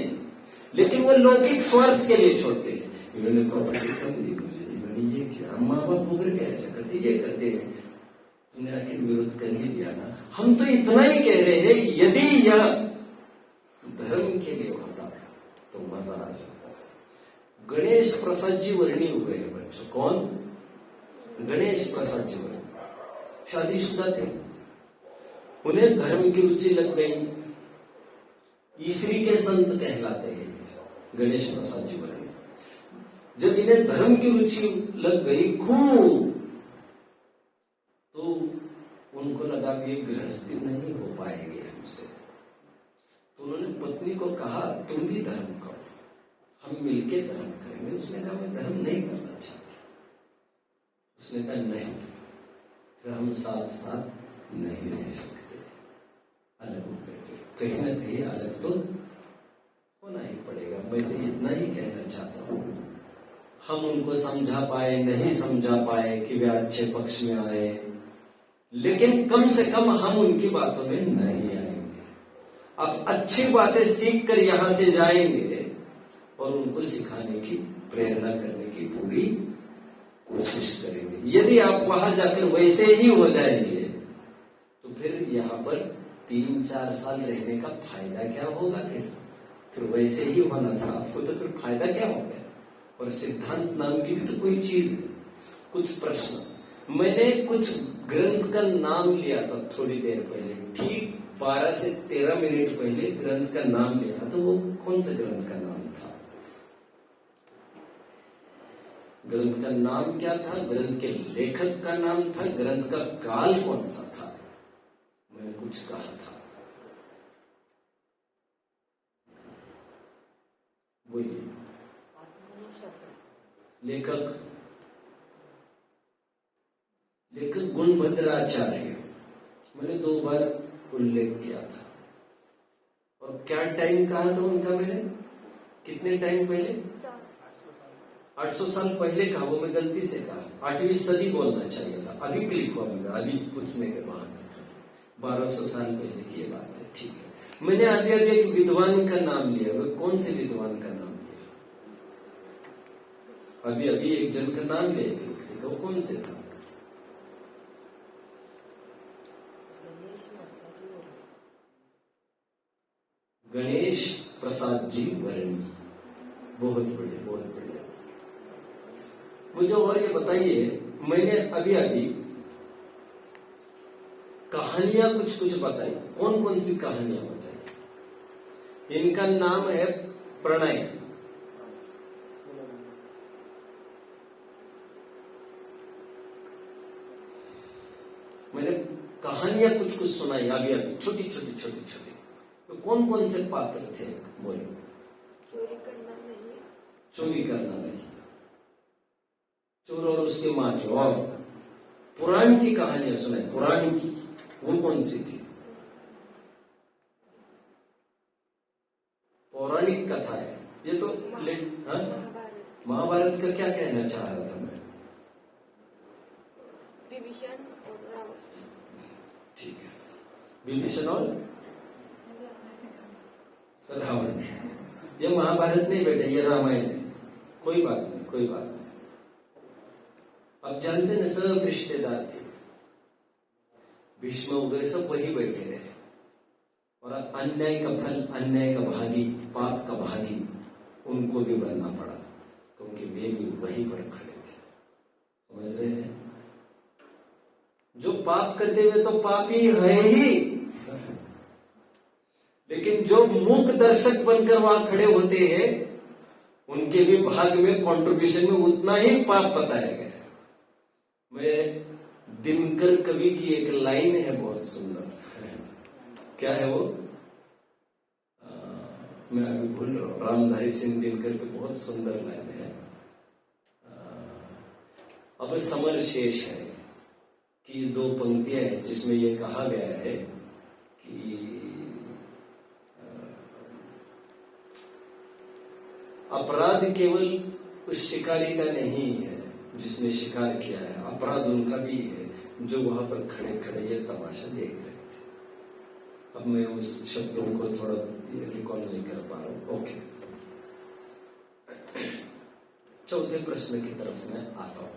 लेकिन वो लौकिक स्वार्थ के लिए छोड़ते हैं। इन्होंने प्रॉपर्टी कम दी मुझे, इन्होंने ये किया, माँ बाप होकर के ऐसा करते, ये करते हैं, तुमने आखिर विरोध कर ही दिया ना। हम तो इतना ही कह रहे हैं, यदि यह धर्म के लिए होता तो मजा आ जाता। गणेश प्रसाद जी वर्णी हुए हैं बच्चों। कौन? गणेश प्रसाद जी वर्णी शादीशुदा थे, उन्हें धर्म की रुचि लग गई। ईसरी के संत कहलाते हैं गणेश प्रसाद जी वर्णी। जब इन्हें धर्म की रुचि लग गई खूब, तो उनको लगा कि गृहस्थी नहीं हो पाएगी हमसे, तो उन्होंने पत्नी को कहा तुम भी धर्म करो, हम मिलके धर्म करेंगे। उसने कहा मैं धर्म नहीं करना चाहती। उसने कहा नहीं, फिर हम साथ साथ नहीं रह सकते, अलग हो गए। कहीं ना कहीं अलग तो होना ही पड़ेगा। मैं तो इतना ही कहना चाहता हूँ, हम उनको समझा पाए नहीं समझा पाए कि वे अच्छे पक्ष में आए, लेकिन कम से कम हम उनकी बातों में नहीं आएंगे। अब अच्छी बातें सीख कर यहां से जाएंगे और उनको सिखाने की प्रेरणा करने की पूरी कोशिश करेंगे। यदि आप वहां जाकर वैसे ही हो जाएंगे तो फिर यहाँ पर 3-4 साल रहने का फायदा क्या होगा? फिर वैसे ही होना था आपको, तो फिर फायदा क्या हो गया? और सिद्धांत नाम की भी तो कोई चीज है। कुछ प्रश्न, मैंने कुछ ग्रंथ का नाम लिया था थोड़ी देर पहले, ठीक 12 से 13 मिनट पहले ग्रंथ का नाम लिया, तो वो कौन से ग्रंथ का नाम था? ग्रंथ का नाम क्या था? ग्रंथ के लेखक का नाम था? ग्रंथ का काल कौन सा था? मैंने कुछ कहा था, बोलिए। लेखक गुणभद्राचार्य, मैंने 2 बार उल्लेख किया था। और क्या टाइम कहा था उनका मैंने? कितने टाइम पहले? 800 साल पहले कहा, वो मैं गलती से कहा। 8वीं सदी बोलना चाहिए था। अभी क्लिक हुआ मुझे, अभी पूछने के बाद 1200 साल पहले की ये बात है। ठीक है, मैंने अभी एक विद्वान का नाम लिया। वो कौन से विद्वान का नाम लिया? अभी एक जन का नाम लिया, वो कौन से था? गणेश प्रसाद जी वर्णी। बहुत बढ़िया, बहुत बढ़िया। मुझे और ये बताइए, मैंने अभी कहानियां कुछ बताई। कौन कौन सी कहानियां बताई? इनका नाम है प्रणय। मैंने कहानियां कुछ सुनाई अभी छोटी छोटी। तो कौन कौन से पात्र थे? बोलो। चोरी करना नहीं, चोरी करना नहीं, चोर और उसके माँ की। और पुराण की कहानियां सुनाई। पुराण की वो कौन सी थी? पौराणिक कथा है ये तो। महाभारत का क्या कहना चाह रहा था मैं? विभीषण और रावण। ठीक है, विभीषण और रावण। ये महाभारत नहीं बेटा, ये रामायण है। कोई बात नहीं, कोई बात नहीं। अब जानते ना, सब रिश्तेदार थे। भीष्म वगैरह सब वही बैठे रहे, और अन्याय का फल, अन्याय का भागी, पाप का भागी उनको भी बनना पड़ा, क्योंकि वे भी वही पर खड़े थे। समझ रहे हैं? जो पाप करते हुए तो पापी है ही, लेकिन जो मूक दर्शक बनकर वहां खड़े होते हैं, उनके भी भाग में, कंट्रीब्यूशन में उतना ही पाप बताया गया है। मैं दिनकर कवि की एक लाइन है बहुत सुंदर। क्या है वो? मैं अभी भूल रहा हूं। रामधारी सिंह दिनकर की बहुत सुंदर लाइन है। अब समर शेष है कि 2 पंक्तियां हैं जिसमें ये कहा गया है कि अपराध केवल उस शिकारी का नहीं है जिसने शिकार किया है, अपराध उनका भी है जो वहां पर खड़े खड़े ये तमाशा देख रहे थे। अब मैं उस शब्दों को थोड़ा रिकॉल नहीं कर पा रहा हूं। ओके, चौथे प्रश्न की तरफ मैं आता हूं।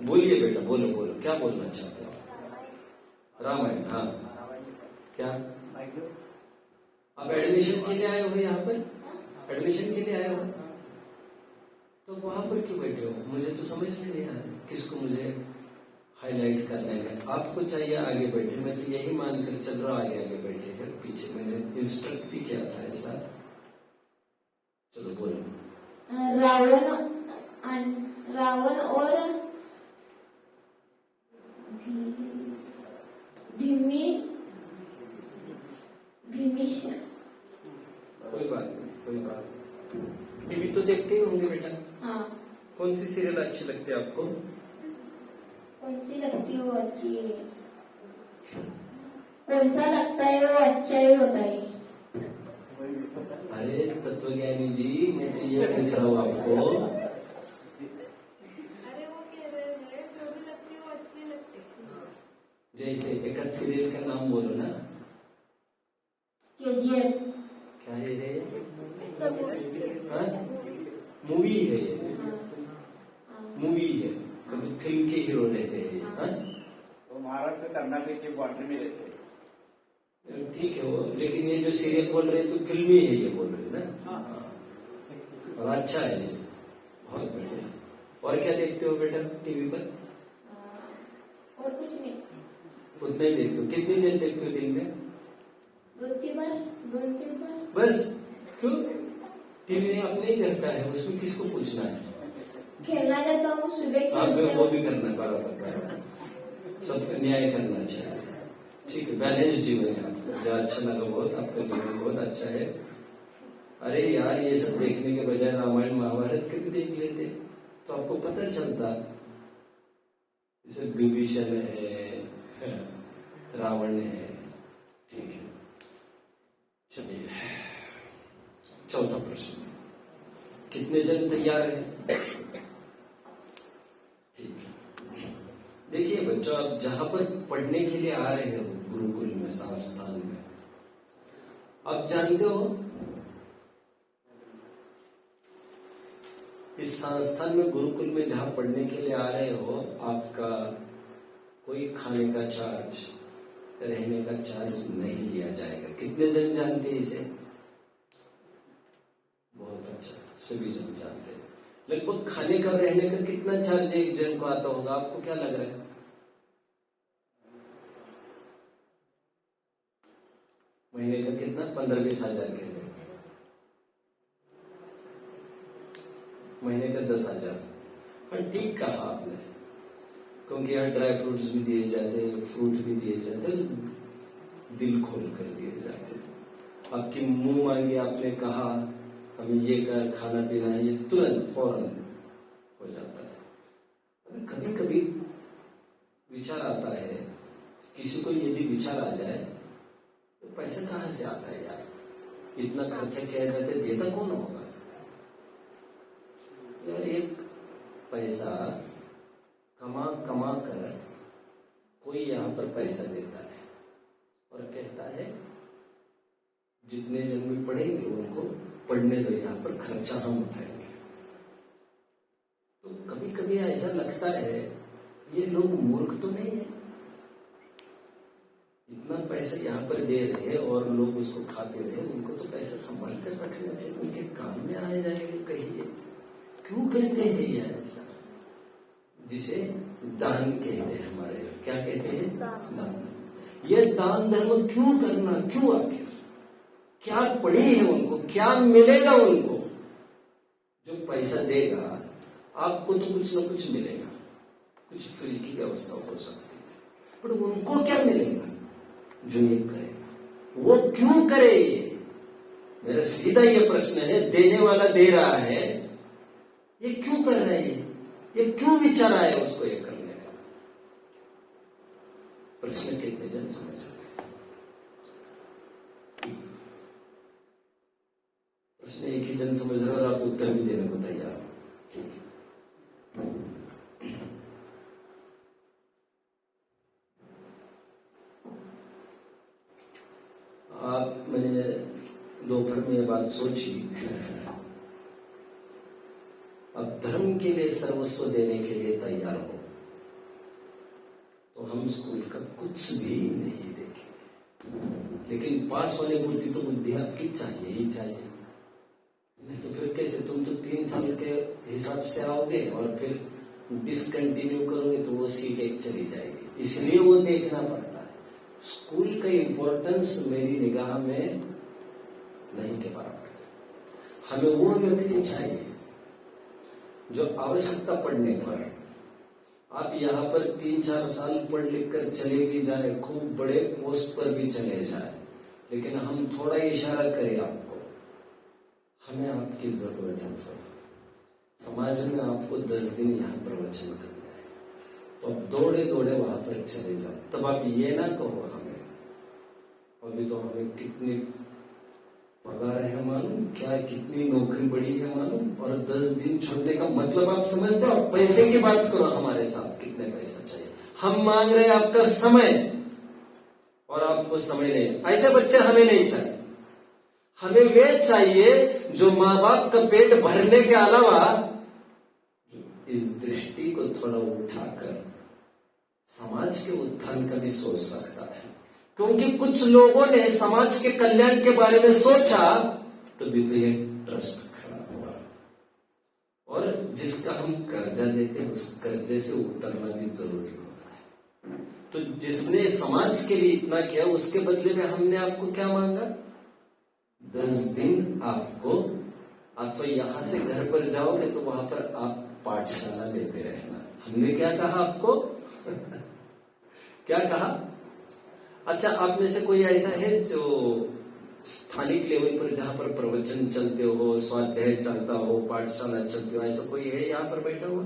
बोलिए बेटा, बोलो बोलो, क्या बोलना चाहते हो? रामायण। हाँ, क्या आप एडमिशन के लिए आए हो? यहाँ पर एडमिशन के लिए आए हो? तो वहां पर क्यों बैठे हो? मुझे तो समझ में नहीं आ रहा किसको मुझे हाईलाइट करने में। आपको चाहिए आगे बैठे, मैं तो यही मानकर चल रहा हूँ आगे बैठे हैं। पीछे मैंने इंस्ट्रक्ट भी किया था ऐसा। चलो बोलो। रावण और भीमिष्ण। कोई बात नहीं, कोई बात नहीं। टीवी तो देखते ही होंगे बेटा। हाँ। कौन सी सीरियल अच्छी लगती है आपको? कौन सी लगती है वो अच्छी है, कौन सा लगता है वो अच्छा ही होता है। अरे तत्वज्ञानी जी, मैं तो ये पूछ रहा हूँ आपको। अरे वो कह रहे हैं जो भी लगती है वो अच्छी लगती है। जैसे एक आध सीरियल का नाम बोलो ना। KGF। क्या है रे? सब मूवी है ये, हाँ। मूवी है। कभी फिल्म के हीरो रहते हैं। हाँ? तो महाराष्ट्र कर्नाटक की बॉर्डर में रहते हैं। ठीक है वो, लेकिन ये जो सीरियल बोल रहे हैं तो फिल्मी है ये बोल रहे हैं ना। हाँ। और अच्छा है ये, बहुत बढ़िया। और क्या देखते हो बेटा टीवी पर? और कुछ नहीं। उतना ही देखते हो? कितनी देर देखते हो दिन में? 2-3 बार। बस? क्यों? टीवी अपने ही घर का है, उसमें किसको पूछना है? खेलना जाता हूँ सुबह। हाँ, खेलते वो हूँ। भी करना है बराबर, सबका न्याय करना चाहिए। ठीक है, बैलेंस जीवन है आपका। मुझे अच्छा लगा बहुत, आपका जीवन बहुत अच्छा है। अरे यार, ये सब देखने के बजाय रामायण महाभारत के भी देख लेते तो आपको पता चलता। जैसे विभीषण है, रावण है। ठीक है, चलिए चौथा प्रश्न। कितने जन तैयार हैं? ठीक है। देखिए बच्चों, आप जहां पर पढ़ने के लिए आ रहे हो, गुरुकुल में, संस्थान में, आप जानते हो इस संस्थान में, गुरुकुल में जहां पढ़ने के लिए आ रहे हो, आपका कोई खाने का चार्ज, रहने का चार्ज नहीं लिया जाएगा। कितने जन जानते हैं इसे? बहुत अच्छा, सभी जन जानते हैं। लगभग खाने का और रहने का कितना चार्ज एक जन को आता होगा? आपको क्या लग रहा है? महीने का कितना? 15-20 हजार के लिए। महीने का 10,000। हाँ, ठीक कहा आपने, क्योंकि यहाँ ड्राई फ्रूट्स भी दिए जाते हैं, फ्रूट भी दिए जाते हैं, दिल खोल कर दिए जाते हैं। आपकी मुंह मांगी, आपने कहा हमें ये खाना पीना है, ये तुरंत फौरन हो जाता है। कभी कभी विचार आता है, किसी को यदि विचार आ जाए तो पैसा कहाँ से आता है यार? इतना खर्चा किया जाता है, देता कौन होगा यार? एक पैसा कमा कर कोई यहाँ पर पैसा देता है और कहता है जितने जन भी पढ़ेंगे उनको पढ़ने दो, यहाँ पर खर्चा हम उठाएंगे। तो कभी कभी ऐसा लगता है ये लोग मूर्ख तो नहीं है, इतना पैसा यहाँ पर दे रहे हैं और लोग उसको खा पी रहे हैं, उनको तो पैसा संभाल कर रखना चाहिए, उनके काम में आ जाएगा। कहिए क्यों करते हैं ये ऐसा? जिसे दान कहते हैं हमारे यहाँ। क्या कहते हैं? दान। ये दान धर्म क्यों करना? क्यों? आखिर क्या पड़े हैं उनको? क्या मिलेगा उनको? जो पैसा देगा आपको तो कुछ ना कुछ मिलेगा, कुछ फ्री की व्यवस्था हो सकती है, पर उनको क्या मिलेगा जो ये करेगा? वो क्यों करे ये? मेरा सीधा ये प्रश्न है। देने वाला दे रहा है, ये क्यों कर रहा है? ये क्यों विचार आया उसको ये करने का? प्रश्न कितने जन समझ रहे? प्रश्न एक ही जन समझ रहे और आप उत्तर भी देने को तैयार हो। ठीक है, मैंने दोपहर में ये बात सोची, अब धर्म के लिए सर्वस्व देने के लिए तैयार हो तो हम स्कूल का कुछ भी नहीं देखेंगे, लेकिन पास होने पूर्ति तो बुद्धि आपकी चाहिए ही चाहिए, नहीं तो फिर कैसे, तुम तो 3 साल के हिसाब से आओगे और फिर डिसकंटिन्यू करोगे तो वो सीट एक चली जाएगी, इसलिए वो देखना पड़ता है। स्कूल का इम्पोर्टेंस मेरी निगाह में नहीं के बराबर है। हमें वो व्यक्ति चाहिए जो आवश्यकता पड़ने पर, आप यहाँ पर 3-4 साल पढ़ लिख कर चले भी जाए, खूब बड़े पोस्ट पर भी चले जाए, लेकिन हम थोड़ा इशारा करें आपको, हमें आपकी जरूरत है थोड़ा, समाज में आपको 10 दिन यहाँ प्रवचन करना है, तो आप दौड़े दौड़े वहां पर चले जाओ, तब आप ये ना कहो हमें अभी तो हमें कितनी पगार है मालूम, क्या कितनी नौकरी बड़ी है मालूम, और 10 दिन छोड़ने का मतलब आप समझते हो? पैसे की बात करो हमारे साथ, कितने पैसा चाहिए, हम मांग रहे हैं आपका समय और आपको समय नहीं। ऐसे बच्चे हमें नहीं चाहिए, हमें वे चाहिए जो माँ बाप का पेट भरने के अलावा इस दृष्टि को थोड़ा उठाकर समाज के उत्थान का भी सोच सकता है। क्योंकि कुछ लोगों ने समाज के कल्याण के बारे में सोचा तभी तो ये ट्रस्ट खड़ा हुआ, और जिसका हम कर्जा लेते हैं उस कर्जे से उतरना भी जरूरी होता है। तो जिसने समाज के लिए इतना किया उसके बदले में हमने आपको क्या मांगा? 10 दिन आपको, आप तो यहां से घर पर जाओगे तो वहां पर आप पाठशाला लेते रहना। हमने क्या कहा आपको? क्या कहा? अच्छा, आप में से कोई ऐसा है जो स्थानिक लेवल पर जहां पर प्रवचन चलते हो, स्वाध्याय चलता हो, पाठशाला चलती हो, ऐसा कोई है यहाँ पर बैठा हुआ?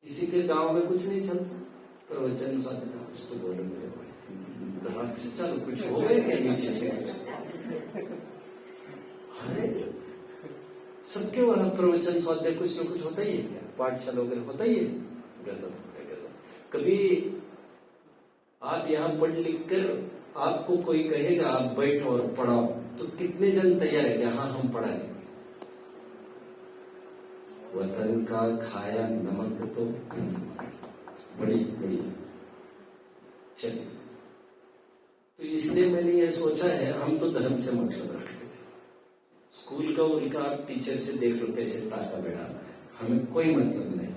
किसी के गांव में कुछ नहीं चलता प्रवचन स्वाध्याय? कुछ तो बोलो मेरे भाई, चलो कुछ हो गए क्या नीचे से? अरे सबके वहां प्रवचन स्वाध्याय कुछ न कुछ होता ही है क्या? पाठशाला वगैरह होता ही है। गजब है, गजब। कभी आप यहाँ पढ़ लिख कर आपको कोई कहेगा आप बैठो और पढ़ाओ, तो कितने जन तैयार है कि हाँ हम पढ़ा लेंगे? वतन का खाया नमक तो बड़ी बड़ी। चलिए, तो इसलिए मैंने ये सोचा है, हम तो धर्म से मतलब रखते हैं, स्कूल का उनका आप टीचर से देख लो कैसे ताका बैठाना है, हमें कोई मतलब नहीं।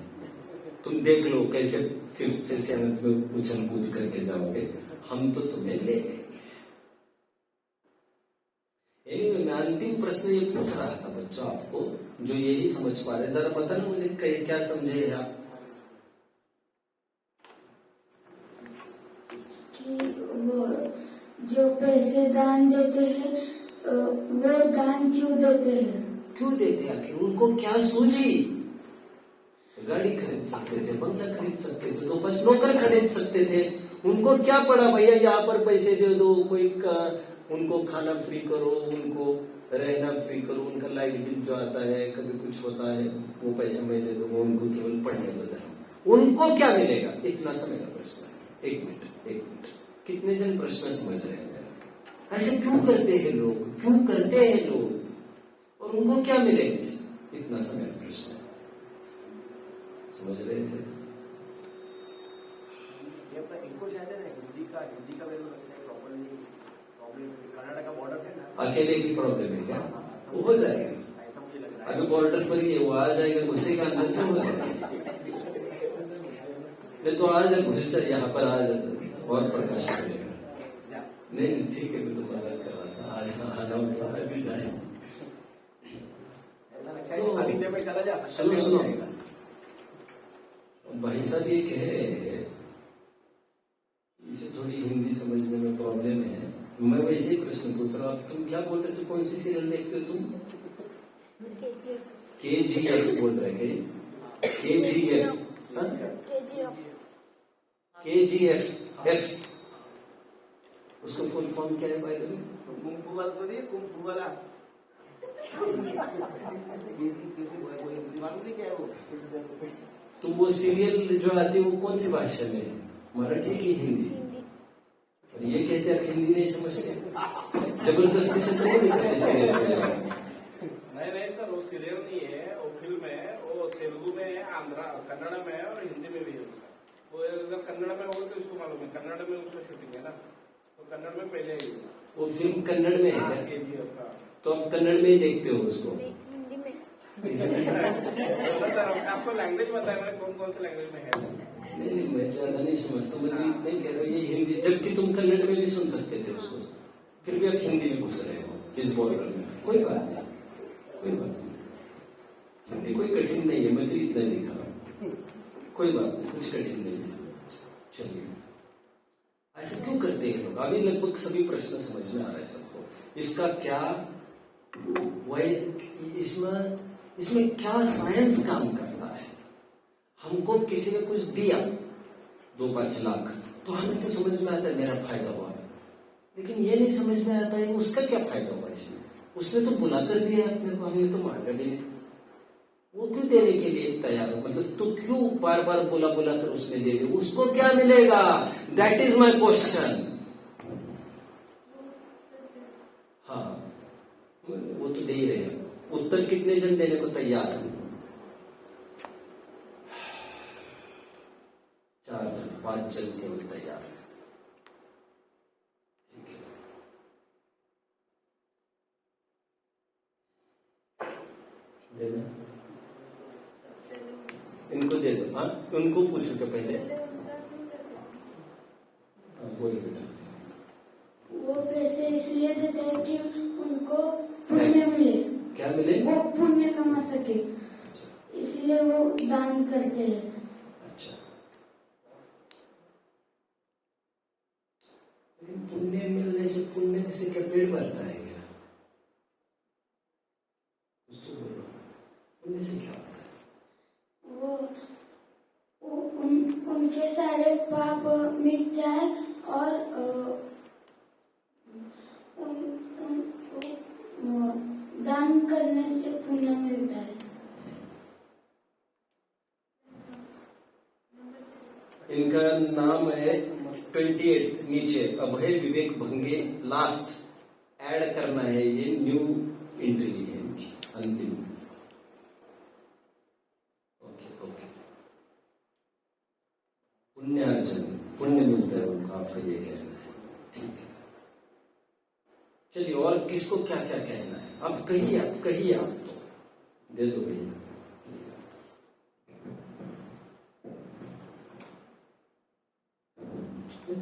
तुम देख लो कैसे 5th से 7th में उछल कूद करके जाओगे, हम तो तुम्हें ले लेंगे। मैं अंतिम प्रश्न ये पूछ रहा था बच्चों आपको, जो यही समझ पा रहे, जरा बताना मुझे क्या समझे आप? कि वो जो पैसे दान देते हैं वो दान क्यों देते हैं? क्यों देते आखिर? उनको क्या सूझी? गाड़ी खरीद सकते थे, बंगला खरीद सकते थे, तो बस नौकर खरीद सकते थे। उनको क्या पड़ा भैया यहाँ पर पैसे दे दो, कोई उनको खाना फ्री करो, उनको रहना फ्री करो, उनका लाइट बिल जो आता है, कभी कुछ होता है वो पैसे मैं दे दूंगा, उनको केवल पढ़ने दो धर्म। उनको क्या मिलेगा? इतना समय का प्रश्न है। 1 मिनट, कितने जन प्रश्न समझ रहे हैं? ऐसे क्यों करते हैं लोग, क्यों करते हैं लोग, और उनको क्या मिलेगा? इतना समय का प्रश्न है, समझ रहे थे? इनको शायद है हिंदी का मेरे को लगता है प्रॉब्लम, कर्नाटक का बॉर्डर है ना, अकेले की प्रॉब्लम है क्या? वो हो जाएगा, ऐसा मुझे लग रहा है। अभी बॉर्डर पर ही है, वो आ जाएगा, गुस्से का अंदर तो हो जाएगा। नहीं तो आ जाए, घुस जाए यहाँ पर, आ जाता और प्रकाश करेगा। नहीं ठीक है, मैं तो मजाक कर रहा था, आना होता है भी जाए। सुनो भाई साहब ये कह रहे हैं, इसे थोड़ी हिंदी समझने में प्रॉब्लम है। मैं वैसे ही प्रश्न पूछ रहा हूँ, तुम क्या बोल रहे हो? कौन सी सीरियल देखते हो तुम? KGF बोल रहे हैं? KGF, KGF, उसका फुल फॉर्म क्या है भाई? कुंफू वाला तो नहीं, कुंफू वाला मालूम नहीं क्या है वो? तो वो सीरियल जो आती है वो कौन सी भाषा में है? मराठी की हिंदी? और ये कहते हैं हिंदी नहीं समझते, जबरदस्ती से तो नहीं करते सीरियल। नहीं सर, वो सीरियल नहीं है, वो फिल्म है, वो तेलुगु में है, आंध्रा कन्नड़ में है और हिंदी में भी है उसका। वो अगर कन्नड़ में हो तो उसको मालूम है, कन्नड़ में उसका शूटिंग है ना, तो कन्नड़ में पहले ही वो फिल्म कन्नड़ में है क्या? KGF का। तो आप कन्नड़ में ही देखते हो उसको। हिंदी में सर आपको लैंग्वेज बताया मैंने कौन कौन से लैंग्वेज में है? नहीं, मैं ज्यादा नहीं समझता, मुझे नहीं कह रहा ये हिंदी, जबकि तुम कन्नड़ में भी सुन सकते थे उसको, फिर भी आप हिंदी में घुस रहे हो इस बॉर्डर में। कोई बात नहीं, कोई बात नहीं, हिंदी कोई कठिन नहीं है, मैं तो इतना लिखा रहा, कोई बात नहीं, कुछ कठिन नहीं है। चलिए, ऐसा क्यों करते हैं लोग? अभी लगभग सभी प्रश्न समझ में आ रहे हैं सबको। इसका क्या इसमें क्या साइंस काम करता है? हमको किसी ने कुछ दिया 2-5 लाख, तो हमें तो समझ में आता है मेरा फायदा हुआ, लेकिन ये नहीं समझ में आता है उसका क्या फायदा हुआ इसमें। उसने तो बुलाकर दिया अपने को, हमने तो मांगा भी नहीं, वो क्यों देने के लिए तैयार हो? मतलब तो क्यों बार बार बुला कर उसने दे दिया, उसको क्या मिलेगा? That is my question. हाँ, वो तो दे ही रहे हैं। उत्तर कितने जन देने को तैयार है? 4 जन, 5 जन केवल तैयार है। ठीक है, देना इनको दे दो। हाँ, उनको पूछो क्या पहले? बोलिए बेटा। वो पैसे इसलिए देते हैं कि उनको पुण्य मिले, क्या मिले? वो पुण्य कमा सके, इसलिए वो दान करते हैं। अच्छा, लेकिन पुण्य मिलने से, पुण्य से क्या पेट भरता है क्या? कुछ तो बोलो, पुण्य से क्या होता है? उनके सारे पाप मिट जाए और दान करने से पुण्य मिलता है। इनका नाम है 28 नीचे, अभय विवेक भंगे, लास्ट ऐड करना है, ये न्यू एंट्री है इनकी, अंतिम। ओके ओके, पुण्यार्जन, पुण्य मिलता है उनको, आपका ये कहना है, ठीक है। चलिए, और किसको क्या क्या कहना है? अब कहिए, आप कहिए, आप तो दे दो भैया।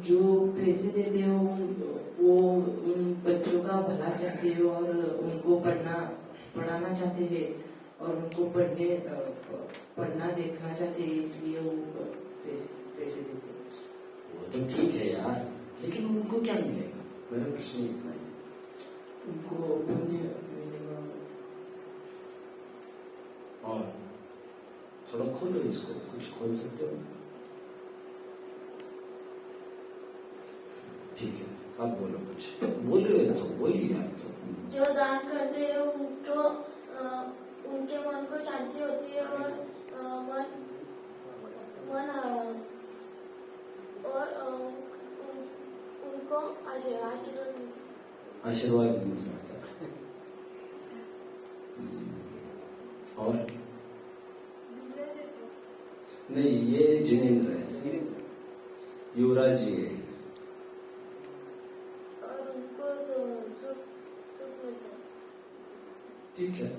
जो पैसे देते हो वो उन बच्चों का भला चाहते हो और उनको पढ़ाना चाहते हैं और उनको पढ़ना देखना चाहते हैं, इसलिए वो पैसे देते हैं। वो तो ठीक है यार, लेकिन उनको क्या मिलेगा? मेरा प्रश्न इतना है, उनको पुण्य मिलेगा। और थोड़ा खोलो इसको, कुछ खोल सकते हो? ठीक है, आप बोलो, कुछ बोलिए, तो बोलिए आप तो। जो दान करते हैं उनको उनके मन को शांति होती है और उनको आशीर्वाद मिल सकता है। और नहीं, ये जिनेंद्र है, युवराज जी है। और उनको सुख मिलता है। ठीक है,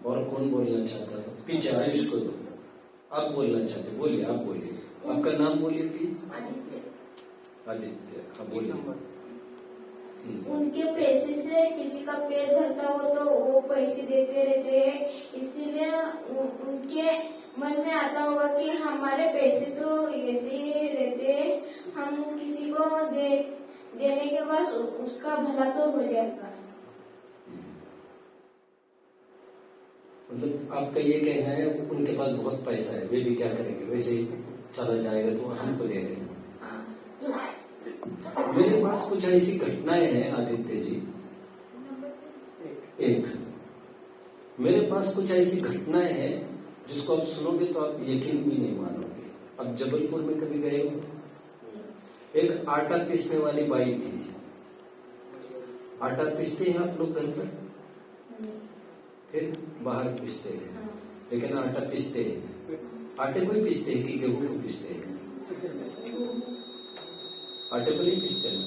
और कौन बोलना चाहता था? पीछे आयुष को दो, आप बोलना चाहते, बोलिए, आप बोलिए, आपका नाम बोलिए प्लीज। आदित्य। आदित्य, हाँ बोलिए। उनके पैसे से किसी का पेट भरता हो तो वो पैसे देते रहते हैं, इसीलिए उनके मन में आता होगा कि हमारे पैसे तो ऐसे ही रहते हैं, हम किसी को देने के बाद उसका भला तो हो जाएगा। मतलब आपका ये कहना है उनके पास बहुत पैसा है, वे भी क्या करेंगे, वैसे ही चला जाएगा तो हमको दे देंगे। मेरे पास कुछ ऐसी घटनाएं हैं आदित्य जी, एक मेरे पास कुछ ऐसी घटनाएं हैं जिसको आप सुनोगे तो आप यकीन भी नहीं मानोगे। अब जबलपुर में कभी गए हो? एक आटा पीसने वाली बाई थी। आटा पीसते हैं आप लोग घर पर, फिर बाहर पीसते हैं, लेकिन आटा पीसते हैं। आटे को ही पीसते हैं कि गेहूं को पीसते हैं? आटे को नहीं पीसते ना।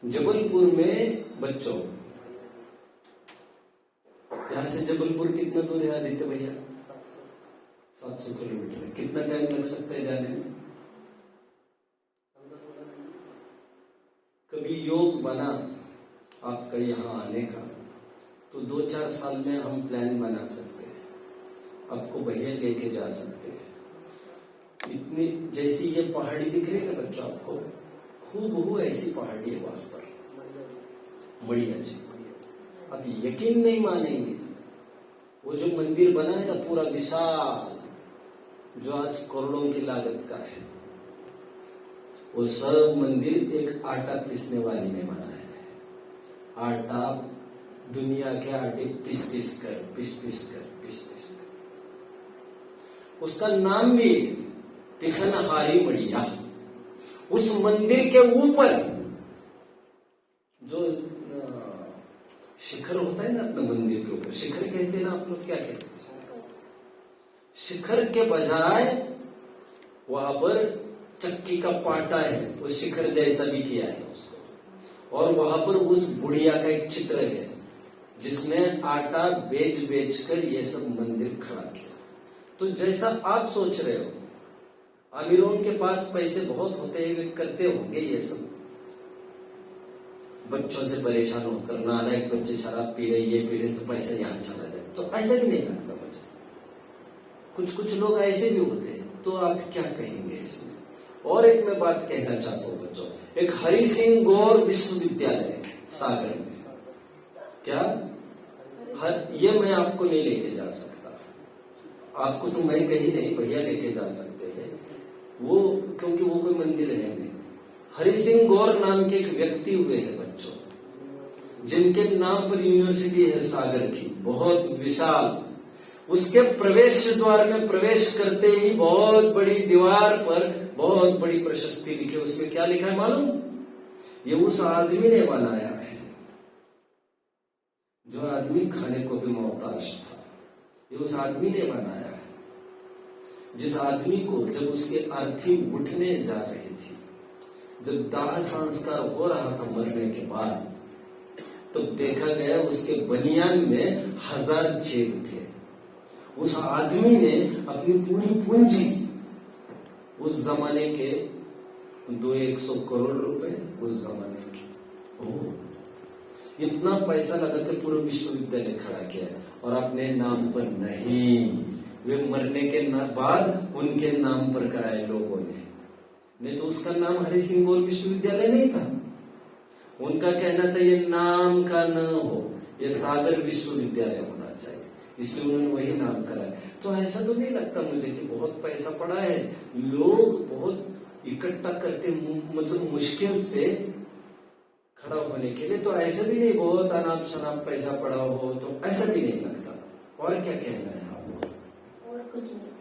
जबलपुर में बच्चों, यहाँ से जबलपुर कितना दूर है आदित्य भैया? 700 किलोमीटर है। कितना टाइम लग सकता है जाने में? कभी योग बना आपका यहाँ आने का तो 2-4 साल में हम प्लान बना सकते हैं, आपको भैया लेके जा सकते हैं। इतनी जैसी ये पहाड़ी दिख रही है ना बच्चों आपको, खूब ऐसी पहाड़ी है वहां पर, बढ़िया जी। अब यकीन नहीं मानेंगे, वो जो मंदिर बना है ना पूरा विशाल, जो आज करोड़ों की लागत का है, वो सब मंदिर एक आटा पीसने वाली ने बनाया है। आटा दुनिया के आटे पीस कर उसका नाम भी पिसनहारी मड़िया। उस मंदिर के ऊपर जो शिखर होता है ना अपने मंदिर के ऊपर, शिखर कहते हैं ना, आप लोग क्या कहते हैं? शिखर के बजाय वहां पर चक्की का पाटा है, वो शिखर जैसा भी किया है उसको, और वहां पर उस बुढ़िया का एक चित्र है जिसने आटा बेच कर ये सब मंदिर खड़ा किया। तो जैसा आप सोच रहे हो, अमीरों के पास पैसे बहुत होते हैं, वे करते होंगे ये सब, बच्चों से परेशान होकर, नालायक बच्चे शराब पी रहे, ये पी रहे, तो पैसा यहाँ चला जाए, तो ऐसा भी नहीं लगता मुझे। कुछ लोग ऐसे भी होते हैं, तो आप क्या कहेंगे इसमें? और एक मैं बात कहना चाहता हूँ बच्चों, एक हरि सिंह गौर विश्वविद्यालय सागर में, क्या ये मैं आपको नहीं लेके जा सकता, आपको तो मैं कहीं नहीं, भैया लेके जा सकते हैं वो, क्योंकि वो कोई मंदिर है नहीं। हरि सिंह गौर नाम के एक व्यक्ति हुए हैं बच्चों, जिनके नाम पर यूनिवर्सिटी है सागर की, बहुत विशाल। उसके प्रवेश द्वार में प्रवेश करते ही बहुत बड़ी दीवार पर बहुत बड़ी प्रशस्ति लिखी। उसमें क्या लिखा है मालूम? ये उस आदमी ने बनाया है जो आदमी खाने को भी मोहताज था। ये उस आदमी ने बनाया है जिस आदमी को जब उसकी अर्थी उठने जा रही थी, जब दाह संस्कार हो रहा था मरने के बाद, तो देखा गया उसके बनियान में 1000 छेद थे। उस आदमी ने अपनी पूरी पूंजी, उस जमाने के 200 करोड़ रुपए उस जमाने के, इतना पैसा लगा के पूरा विश्वविद्यालय खड़ा किया, और अपने नाम पर नहीं, वे मरने के बाद उनके नाम पर कराए लोगों ने। नहीं तो उसका नाम हरि सिंह गौर विश्वविद्यालय नहीं था। उनका कहना था ये नाम का न हो, ये सागर विश्वविद्यालय होना चाहिए, इसलिए उन्होंने वही नाम कराया। तो ऐसा तो नहीं लगता मुझे कि बहुत पैसा पड़ा है, लोग बहुत इकट्ठा करते, मतलब मुश्किल से खड़ा होने के लिए, तो ऐसा भी नहीं बहुत अनाप शनाप पैसा पड़ा हो, तो ऐसा भी नहीं लगता। और क्या कहना है आपको? और कुछ नहीं।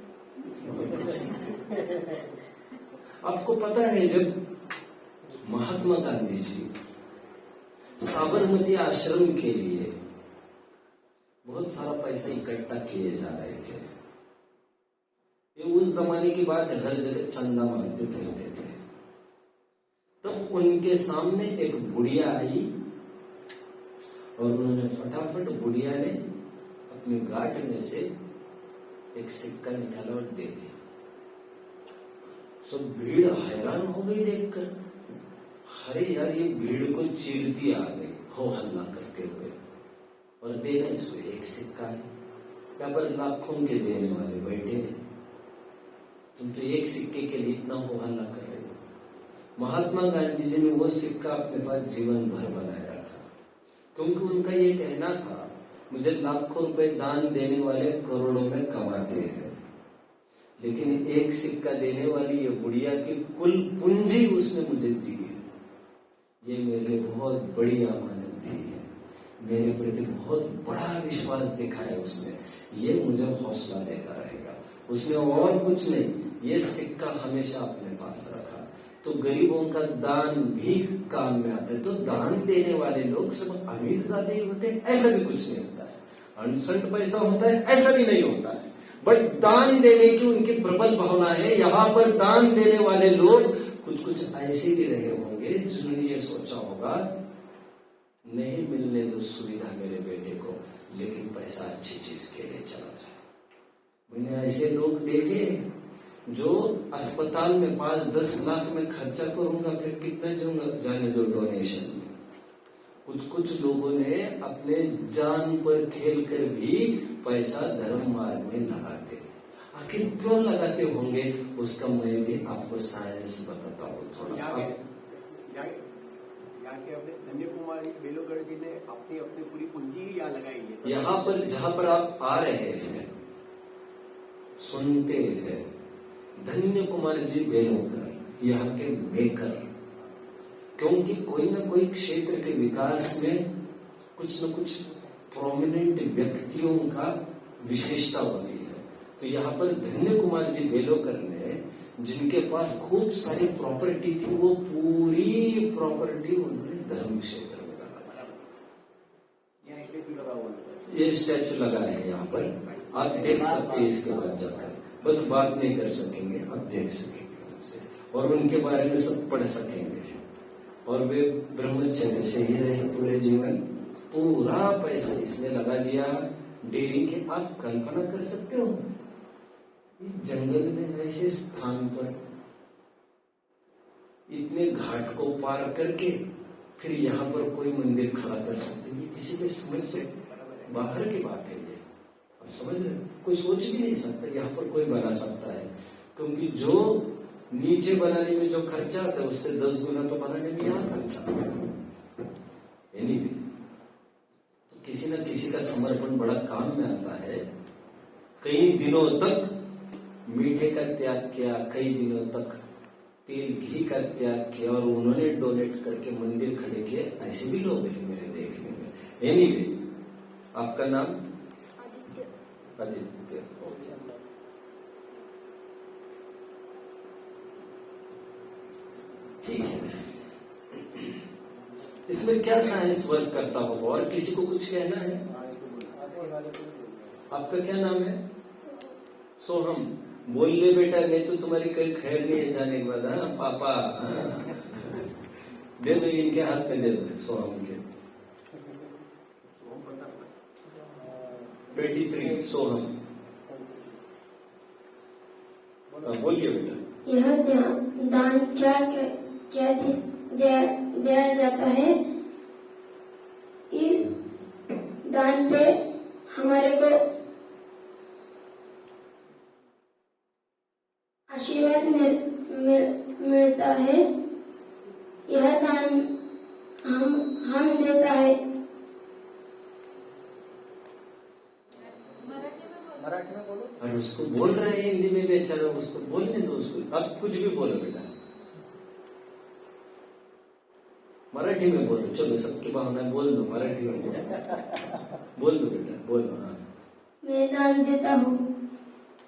आपको पता है जब महात्मा गांधी जी साबरमती आश्रम के लिए बहुत सारा पैसा इकट्ठा किए जा रहे थे, ये उस जमाने की बात है, हर जगह चंदा मांगते फिरते थे। तब उनके सामने एक बुढ़िया आई और उन्होंने फटाफट, बुढ़िया ने अपनी गांठ में से एक सिक्का निकाला और दे दिया। सब भीड़ हैरान हो गई देखकर, अरे यार ये भीड़ को चीरती आ गई हो हल्ला करते हुए, और देना इसको एक सिक्का है, यहाँ पर लाखों के देने वाले बैठे हैं, तुम तो एक सिक्के के लिए इतना हो हल्ला कर रहे हो। महात्मा गांधी जी ने वो सिक्का अपने पास जीवन भर बनाया था, क्योंकि उनका ये कहना था मुझे लाखों रुपए दान देने वाले करोड़ों में कमाते हैं, लेकिन एक सिक्का देने वाली ये बुढ़िया की कुल पूंजी उसने मुझे दी है, ये मेरे लिए बहुत बड़ी अमानत दी है, मेरे प्रति बहुत बड़ा विश्वास दिखाया उसने, ये मुझे हौसला देता रहेगा। उसने और कुछ नहीं, ये सिक्का हमेशा अपने पास रखा। तो गरीबों का दान भी काम में आता है। तो दान देने वाले लोग सब अमीर ज्यादा ही होते हैं ऐसा भी कुछ नहीं होता है, अनसंट पैसा होता है ऐसा भी नहीं होता है, बट दान देने की उनकी प्रबल भावना है। यहाँ पर दान देने वाले लोग कुछ ऐसे भी रहे होंगे जिन्होंने ये सोचा होगा नहीं मिलने दो सुविधा मेरे बेटे को, लेकिन पैसा अच्छी चीज के लिए चला जाए। मैंने ऐसे लोग देखे जो अस्पताल में 5-10 लाख में खर्चा करूंगा, फिर कितना जाने दो डोनेशन में। कुछ लोगों ने अपने जान पर खेल कर भी पैसा धर्म मार्ग में लगाते। आखिर क्यों लगाते होंगे उसका मैं भी आपको साइंस बताता हूँ थोड़ा। यहाँ के अपने धन्य कुमार बेलोगढ़ जी ने अपनी पूरी पूंजी ही यहाँ लगाई है। यहाँ पर जहाँ पर आप आ रहे हैं, सुनते हैं, धन्य कुमार जी बेलोगढ़ यहाँ के मेकर, क्योंकि कोई ना कोई क्षेत्र के विकास में कुछ न कुछ प्रोमिनेंट व्यक्तियों का विशेषता होती है। तो यहाँ पर धन्य कुमार जी बेलोकर ने, जिनके पास खूब सारी प्रॉपर्टी थी, वो पूरी प्रॉपर्टी उन्होंने धर्म क्षेत्र में लगा। यहाँ स्टैचू लगा हुआ है, ये स्टैचू लगा है यहाँ पर, आप देख सकते हैं। इसके बाद जाकर बस बात नहीं कर सकेंगे, आप देख सकेंगे उनसे और उनके बारे में सब पढ़ सकेंगे। और वे ब्रह्मचर्य से ही रहे पूरे जीवन, पूरा पैसा इसने लगा दिया डेयरी के। आप कल्पना कर सकते हो जंगल में ऐसे स्थान पर इतने घाट को पार करके फिर यहाँ पर कोई मंदिर खड़ा कर सकते? ये किसी के समझ से बाहर की बात है। ये और समझ रहे, कोई सोच भी नहीं सकता यहाँ पर कोई बना सकता है, क्योंकि जो नीचे बनाने में जो खर्चा आता है उससे 10 गुना तो बनाने में यहाँ खर्चा आता है। anyway, तो किसी न किसी का समर्पण बड़ा काम में आता है। कई दिनों तक मीठे का त्याग किया, कई दिनों तक तेल घी का त्याग किया, और उन्होंने डोनेट करके मंदिर खड़े किए। ऐसे भी लोग हैं मेरे देखने में। एनीवे, आपका नाम? आदित्य। ठीक है, इसमें क्या साइंस वर्क करता होगा? और किसी को कुछ कहना है? आपका क्या नाम है? सोहम। बोल ले बेटा, नहीं तो तुम्हारी कहीं खैर नहीं है जाने के बाद। हाँ पापा, हाँ। दे दो इनके हाथ में, दे दो सोहम के। 23 सोहम। बोलिए बेटा। यह दान क्या दिया जाता है? इस दान पे हमारे को आशीर्वाद मिलता है। यह दान हम देता है। मराठी में बोलो। और उसको बोल रहे हैं हिंदी में बेचारा, उसको बोलने दो। उसको अब कुछ भी बोलो बेटा, मराठी में बोलो। चलो सबकी भावना बोल दो, मराठी में बोल दो बेटा, बोलो। हाँ, मैं दान देता हूँ।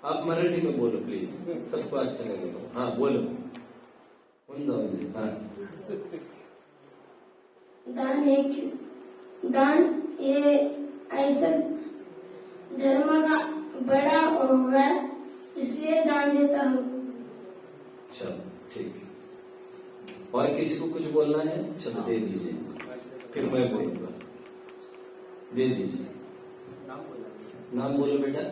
आप मराठी में बोलो प्लीज, सबको अच्छा लगेगा। हाँ बोलो, जाओ। हाँ, दान ये ऐसा धर्म का बड़ा होगा, इसलिए दान देता हूँ। चलो ठीक है। और किसी को कुछ बोलना है? चलो दे दीजिए, फिर मैं बोलूंगा। दे दीजिए। नाम बोलो बेटा।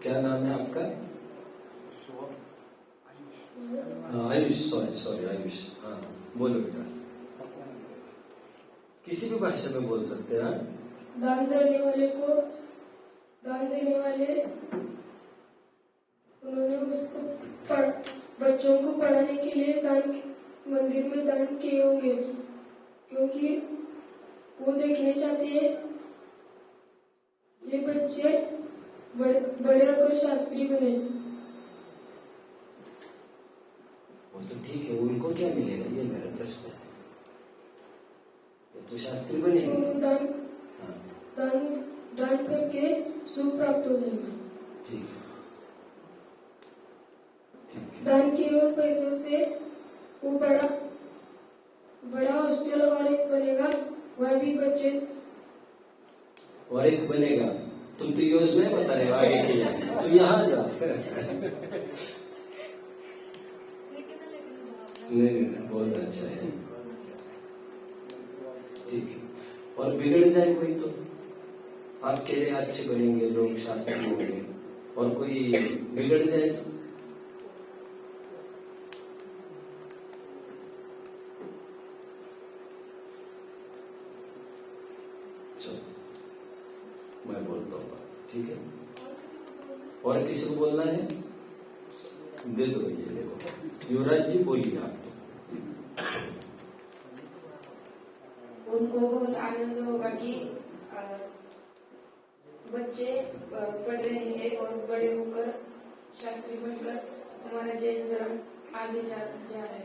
क्या नाम है आपका? आयुष। सॉरी आयुष। हाँ बोलो बेटा, किसी भी भाषा में बोल सकते हैं। दान देने वाले उन्होंने उसको बच्चों को पढ़ाने के लिए मंदिर में दान किए होंगे, क्योंकि वो देखने चाहते हैं ये बच्चे बड़े होकर शास्त्री बने। वो तो ठीक है, उनको क्या मिलेगा ये मेरा प्रश्न है। तो शास्त्री बने, दान करके सुख प्राप्त हो जाएगा। ठीक है। दान किए हुए पैसों से वो बड़ा हॉस्पिटल और एक बनेगा, वह भी बच्चे और एक बनेगा। तुम तो योजना बता रहे हो आगे के लिए, तो यहाँ जाओ। नहीं, बहुत अच्छा है, ठीक है। और बिगड़ जाए कोई तो आप कह रहे अच्छे बनेंगे, लोग शास्त्री होंगे, और कोई बिगड़ जाए तो चलो मैं बोलता हूँ, ठीक है। और किसी को बोलना है? दे दो ये देखो, युवराज जी बोलिए आप। उनको बहुत आनंद होगा कि बच्चे पढ़ रहे हैं और बड़े होकर शास्त्री बनकर हमारा जैन धर्म आगे जा रहा है।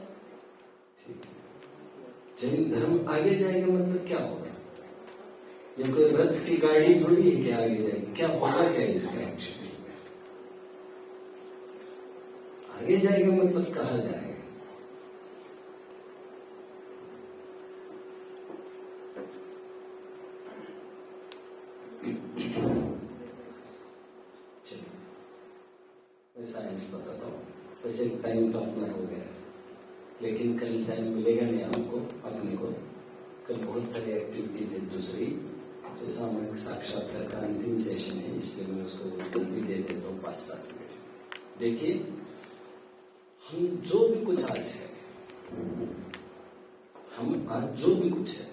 ठीक है। जैन धर्म आगे जाएगा मतलब क्या होगा? ये कोई रथ की गाड़ी थोड़ी है कि आगे जाएगी, क्या होगा क्या इसका एक्चुअली? आगे जाएगा मतलब कहा जाएगा? चलिए मैं साइंस बताता हूँ। वैसे टाइम तो अपना हो गया, लेकिन कल टाइम मिलेगा नहीं आपको अपने को। कल बहुत सारी एक्टिविटीज है दूसरी, जो सामूहिक साक्षात्कार का अंतिम सेशन है, इसलिए मैं उसको भी दे देता हूँ 5-7 मिनट। देखिए, हम जो भी कुछ आज है, हम आज जो भी कुछ है,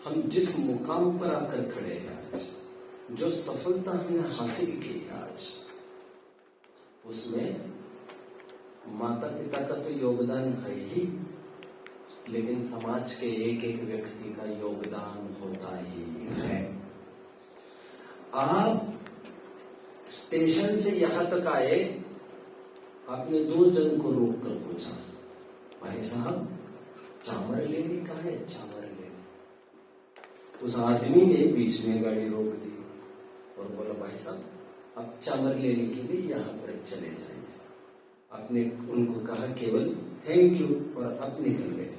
हम जिस मुकाम पर आकर खड़े हैं आज, जो सफलता हमने हासिल की है आज, उसमें माता पिता का तो योगदान है ही, लेकिन समाज के एक एक व्यक्ति का योगदान होता ही है। आप स्टेशन से यहां तक आए, आपने 2 जन को रोक कर पूछा, भाई साहब चावल लेने का है? चावल लेने। उस आदमी ने बीच में गाड़ी रोक दी और बोला, भाई साहब आप चावल लेने के लिए यहां पर चले जाइए। आपने उनको कहा केवल थैंक यू और आप निकल गए।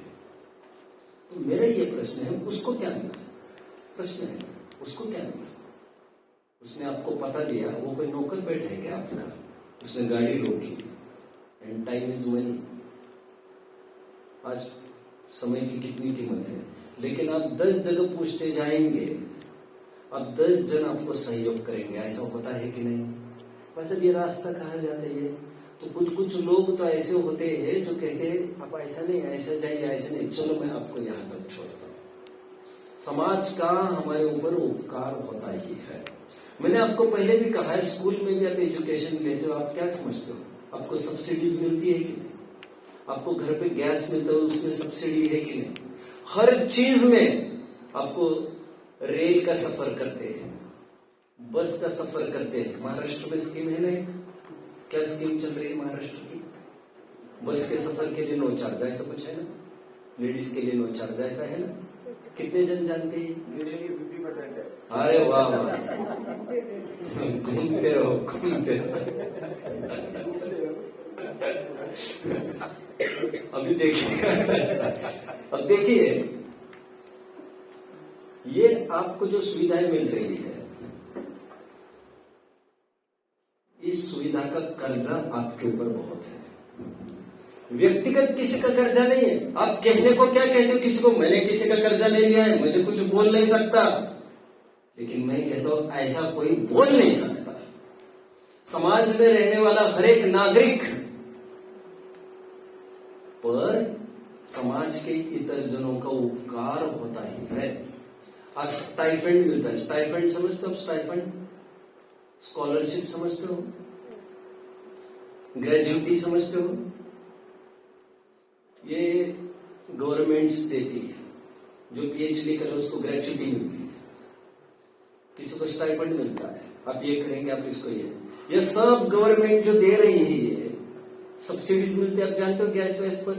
तो मेरा ये प्रश्न है, उसको क्या मिला? प्रश्न है, उसको क्या मिला? उसने आपको पता दिया, वो कोई नौकर बैठा है क्या आपका? उसने गाड़ी रोकी, एंड टाइम इज मनी। आज समय की कितनी कीमत है, लेकिन आप 10 जगह पूछते जाएंगे, अब 10 जन आपको सहयोग करेंगे, ऐसा होता है कि नहीं? बस अब ये रास्ता कहा जाता है। तो कुछ लोग तो ऐसे होते हैं जो कहते हैं आप ऐसा नहीं, ऐसा जाइए, ऐसा नहीं, चलो मैं आपको यहाँ तक छोड़ता हूँ। समाज का हमारे ऊपर उपकार होता ही है। मैंने आपको पहले भी कहा है, स्कूल में भी आप एजुकेशन लेते हो, आप क्या समझते हो? आपको सब्सिडीज मिलती है कि नहीं? आपको घर पे गैस मिलता है, उसमें सब्सिडी है कि नहीं? हर चीज में आपको रेल का सफर करते हैं, बस का सफर करते हैं। महाराष्ट्र में स्कीम है ना, क्या स्कीम चल रही है महाराष्ट्र की? बस के सफर के लिए नो चार्ज, ऐसा कुछ है ना? लेडीज के लिए नो चार्ज, ऐसा है ना? कितने जन जानते हैं? मेरे लिए 50% है। अरे वाह वाह, घूमते रहो घूमते रहो। अभी देखिए, अब देखिए, ये आपको जो सुविधाएं मिल रही है, इस सुविधा का कर्जा आपके ऊपर बहुत है। व्यक्तिगत किसी का कर्जा नहीं है। आप कहने को क्या कहते हो किसी को, मैंने किसी का कर्जा ले लिया है, मुझे कुछ बोल नहीं सकता, लेकिन मैं कहता हूं ऐसा कोई बोल नहीं सकता। समाज में रहने वाला हर एक नागरिक पर समाज के इतर जनों का उपकार होता ही है। आज स्टाइपेंड मिलता है, स्टाइपेंड समझते हो? स्टाइपेंड, स्कॉलरशिप समझते हो? ग्रेजुटी समझते हो? ये गवर्नमेंट्स देती है, जो पीएचडी करे उसको ग्रेजुटी मिलती है, किसी को स्टाइपेंड मिलता है, आप ये करेंगे आप इसको ये सब गवर्नमेंट जो दे रही है, ये सब्सिडीज मिलती है। आप जानते हो गैस वैस पर?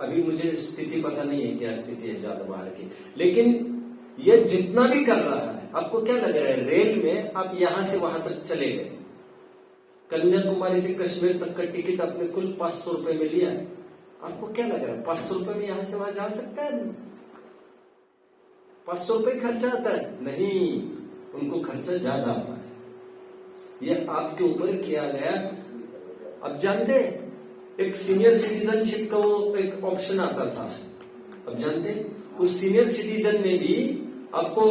अभी मुझे स्थिति पता नहीं है क्या स्थिति है ज्यादा बाहर की, लेकिन ये जितना भी कर रहा है, आपको क्या लग रहा है? रेल में आप यहां से वहां तक चले गए, कन्याकुमारी से कश्मीर तक का टिकट आपने कुल 500 रुपए में लिया है। आपको क्या लग रहा है 500 रुपए में यहां से वहां जा सकता है? 500 रुपए खर्चा आता है? नहीं, उनको खर्चा ज्यादा आता है। ये आपके ऊपर किया गया। अब जानते हैं एक सीनियर सिटीजनशिप का वो एक ऑप्शन आता था, अब जानते हैं उस सीनियर सिटीजन में भी आपको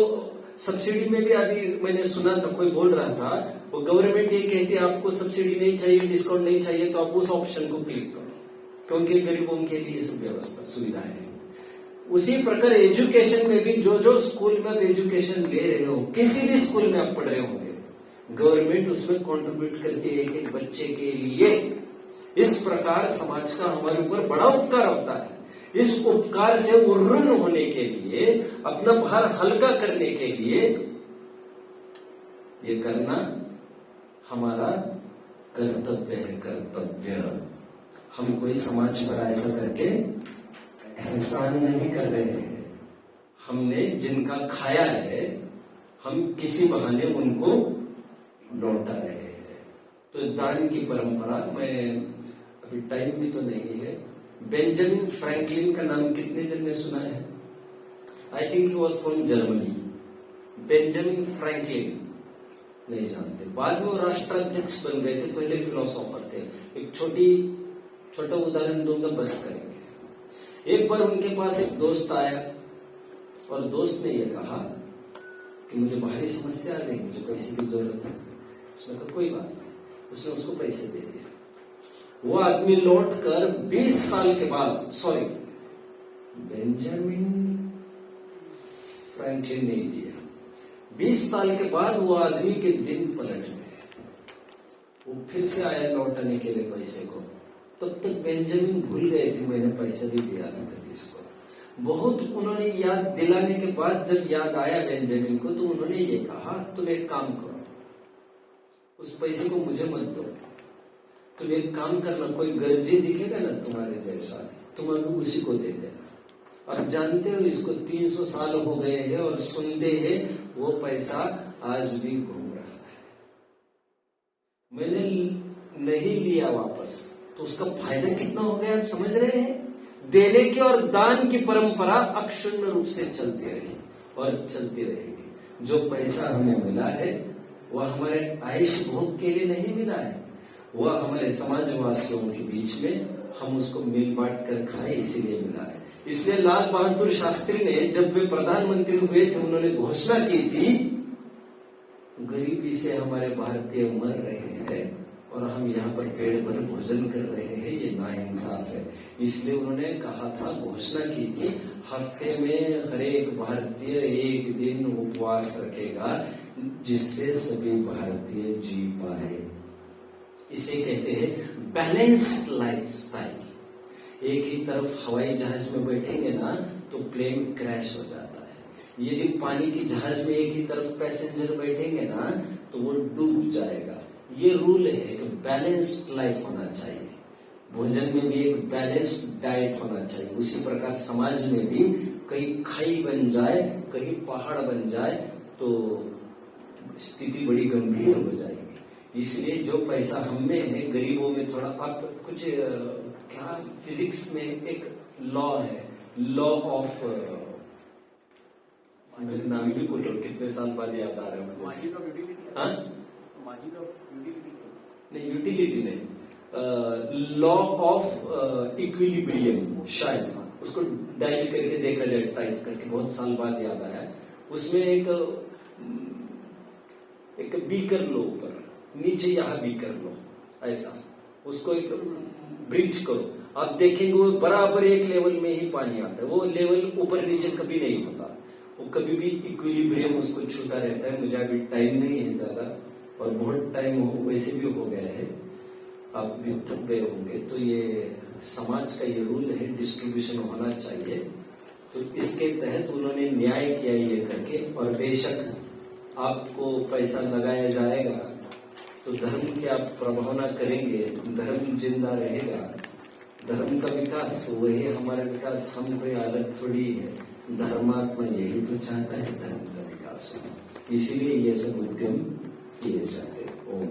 सब्सिडी में भी, अभी मैंने सुना था कोई बोल रहा था, वो गवर्नमेंट ये कहती है आपको सब्सिडी नहीं चाहिए, डिस्काउंट नहीं चाहिए, तो आप उस ऑप्शन को क्लिक करो, क्योंकि गरीबों के लिए सब व्यवस्था सुविधा है। उसी प्रकार एजुकेशन में भी जो स्कूल में आप एजुकेशन ले रहे हो, किसी भी स्कूल में आप पढ़ रहे होंगे, गवर्नमेंट उसमें कंट्रीब्यूट करती है एक एक बच्चे के लिए। इस प्रकार समाज का हमारे ऊपर बड़ा उपकार होता है। इस उपकार से उर्रून होने के लिए, अपना भार हल्का करने के लिए ये करना हमारा कर्तव्य है। कर्तव्य, हम कोई समाज पर ऐसा करके एहसान नहीं कर रहे हैं। हमने जिनका खाया है, हम किसी बहाने उनको लौटा रहे हैं। तो दान की परंपरा, मैं अभी टाइम भी तो नहीं है, बेंजामिन फ्रैंकलिन का नाम कितने जन ने सुना है? I think he was from Germany. Benjamin Franklin नहीं जानते, बाद में वो राष्ट्राध्यक्ष बन गए थे, पहले फिलोसोफर थे। एक छोटा उदाहरण दूंगा, बस करेंगे। एक बार उनके पास एक दोस्त आया और दोस्त ने ये कहा कि मुझे बाहरी समस्या आ गई, मुझे पैसे की जरूरत है। उसने कहा कोई बात नहीं, उसने उसको पैसे दे दिया। वो आदमी लौटकर 20 साल के बाद, सॉरी बेंजामिन फ्रैंकलिन नहीं दिया, 20 साल के बाद वो आदमी के दिन पलट गए। वो फिर से आया लौटाने के लिए पैसे को, तब तक बेंजामिन भूल गए थे मैंने पैसा भी दिया था कभी इसको। बहुत उन्होंने याद दिलाने के बाद जब याद आया बेंजामिन को, तो उन्होंने ये कहा तुम एक काम करो, उस पैसे को मुझे मत दो, तुम एक काम करना, कोई गर्जी दिखेगा ना तुम्हारे जैसा, तुम अभी उसी को दे देना। अब जानते हो इसको 300 साल हो गए हैं और सुनते हैं वो पैसा आज भी घूम रहा है। मैंने नहीं लिया वापस, तो उसका फायदा कितना हो गया आप समझ रहे हैं? देने की और दान की परंपरा अक्षुण्ण रूप से चलती रही और चलती रहेगी। जो पैसा हमें मिला है वह हमारे आयुष भोग के लिए नहीं मिला है, वह हमारे समाजवासियों के बीच में हम उसको मिल बांट कर खाए इसीलिए मिला है। इसलिए लाल बहादुर शास्त्री ने जब वे प्रधानमंत्री हुए थे, उन्होंने घोषणा की थी गरीबी से हमारे भारतीय मर रहे हैं और हम यहाँ पर पेट भर भोजन कर रहे हैं, ये नाइंसाफ है। इसलिए उन्होंने कहा था, घोषणा की थी, हफ्ते में हर एक भारतीय एक दिन उपवास रखेगा जिससे सभी भारतीय जी पाए। इसे कहते हैं बैलेंस्ड लाइफस्टाइल। एक ही तरफ हवाई जहाज में बैठेंगे ना तो प्लेन क्रैश हो जाता है। यदि पानी की जहाज में एक ही तरफ पैसेंजर बैठेंगे ना तो वो डूब जाएगा। ये रूल है कि बैलेंस्ड लाइफ होना चाहिए। भोजन में भी एक बैलेंस्ड डाइट होना चाहिए। उसी प्रकार समाज में भी कहीं खाई बन जाए, कहीं पहाड़ बन जाए तो स्थिति बड़ी गंभीर हो जाएगी। इसलिए जो पैसा हम में है, गरीबों में थोड़ा, आप कुछ क्या फिजिक्स में एक लॉ है, लॉ ऑफ, मेरे नाम भी बोलो, कितने साल बाद याद आ रहा है मुझे। Margin of utility. हाँ, मार्जिन ऑफ यूटिलिटी नहीं, यूटिलिटी नहीं, लॉ ऑफ इक्विलिब्रियम, शायद उसको डायल करके देखा जाए, टाइप करके, बहुत साल बाद याद आया। उसमें एक बीकर लो, ऊपर नीचे यहाँ बीकर लो, ऐसा उसको एक ब्रिज करो, आप देखेंगे वो बराबर एक लेवल में ही पानी आता है। वो लेवल ऊपर नीचे कभी नहीं होता, वो कभी भी इक्विलिब्रियम उसको छूता रहता है। मुझे अभी टाइम नहीं है ज्यादा, और बहुत टाइम वैसे भी हो गया है, आप भी थक गए होंगे। तो ये समाज का ये रूल है, डिस्ट्रीब्यूशन होना चाहिए। तो इसके तहत उन्होंने न्याय किया ये करके। और बेशक आपको पैसा लगाया जाएगा तो धर्म के आप प्रभावना करेंगे, धर्म जिंदा रहेगा। धर्म का विकास वही हमारा विकास, हम कोई अलग थोड़ी है। धर्मात्मा यही तो चाहता है धर्म का विकास हो, इसीलिए ये सब उद्यम किए जाते हैं। ओम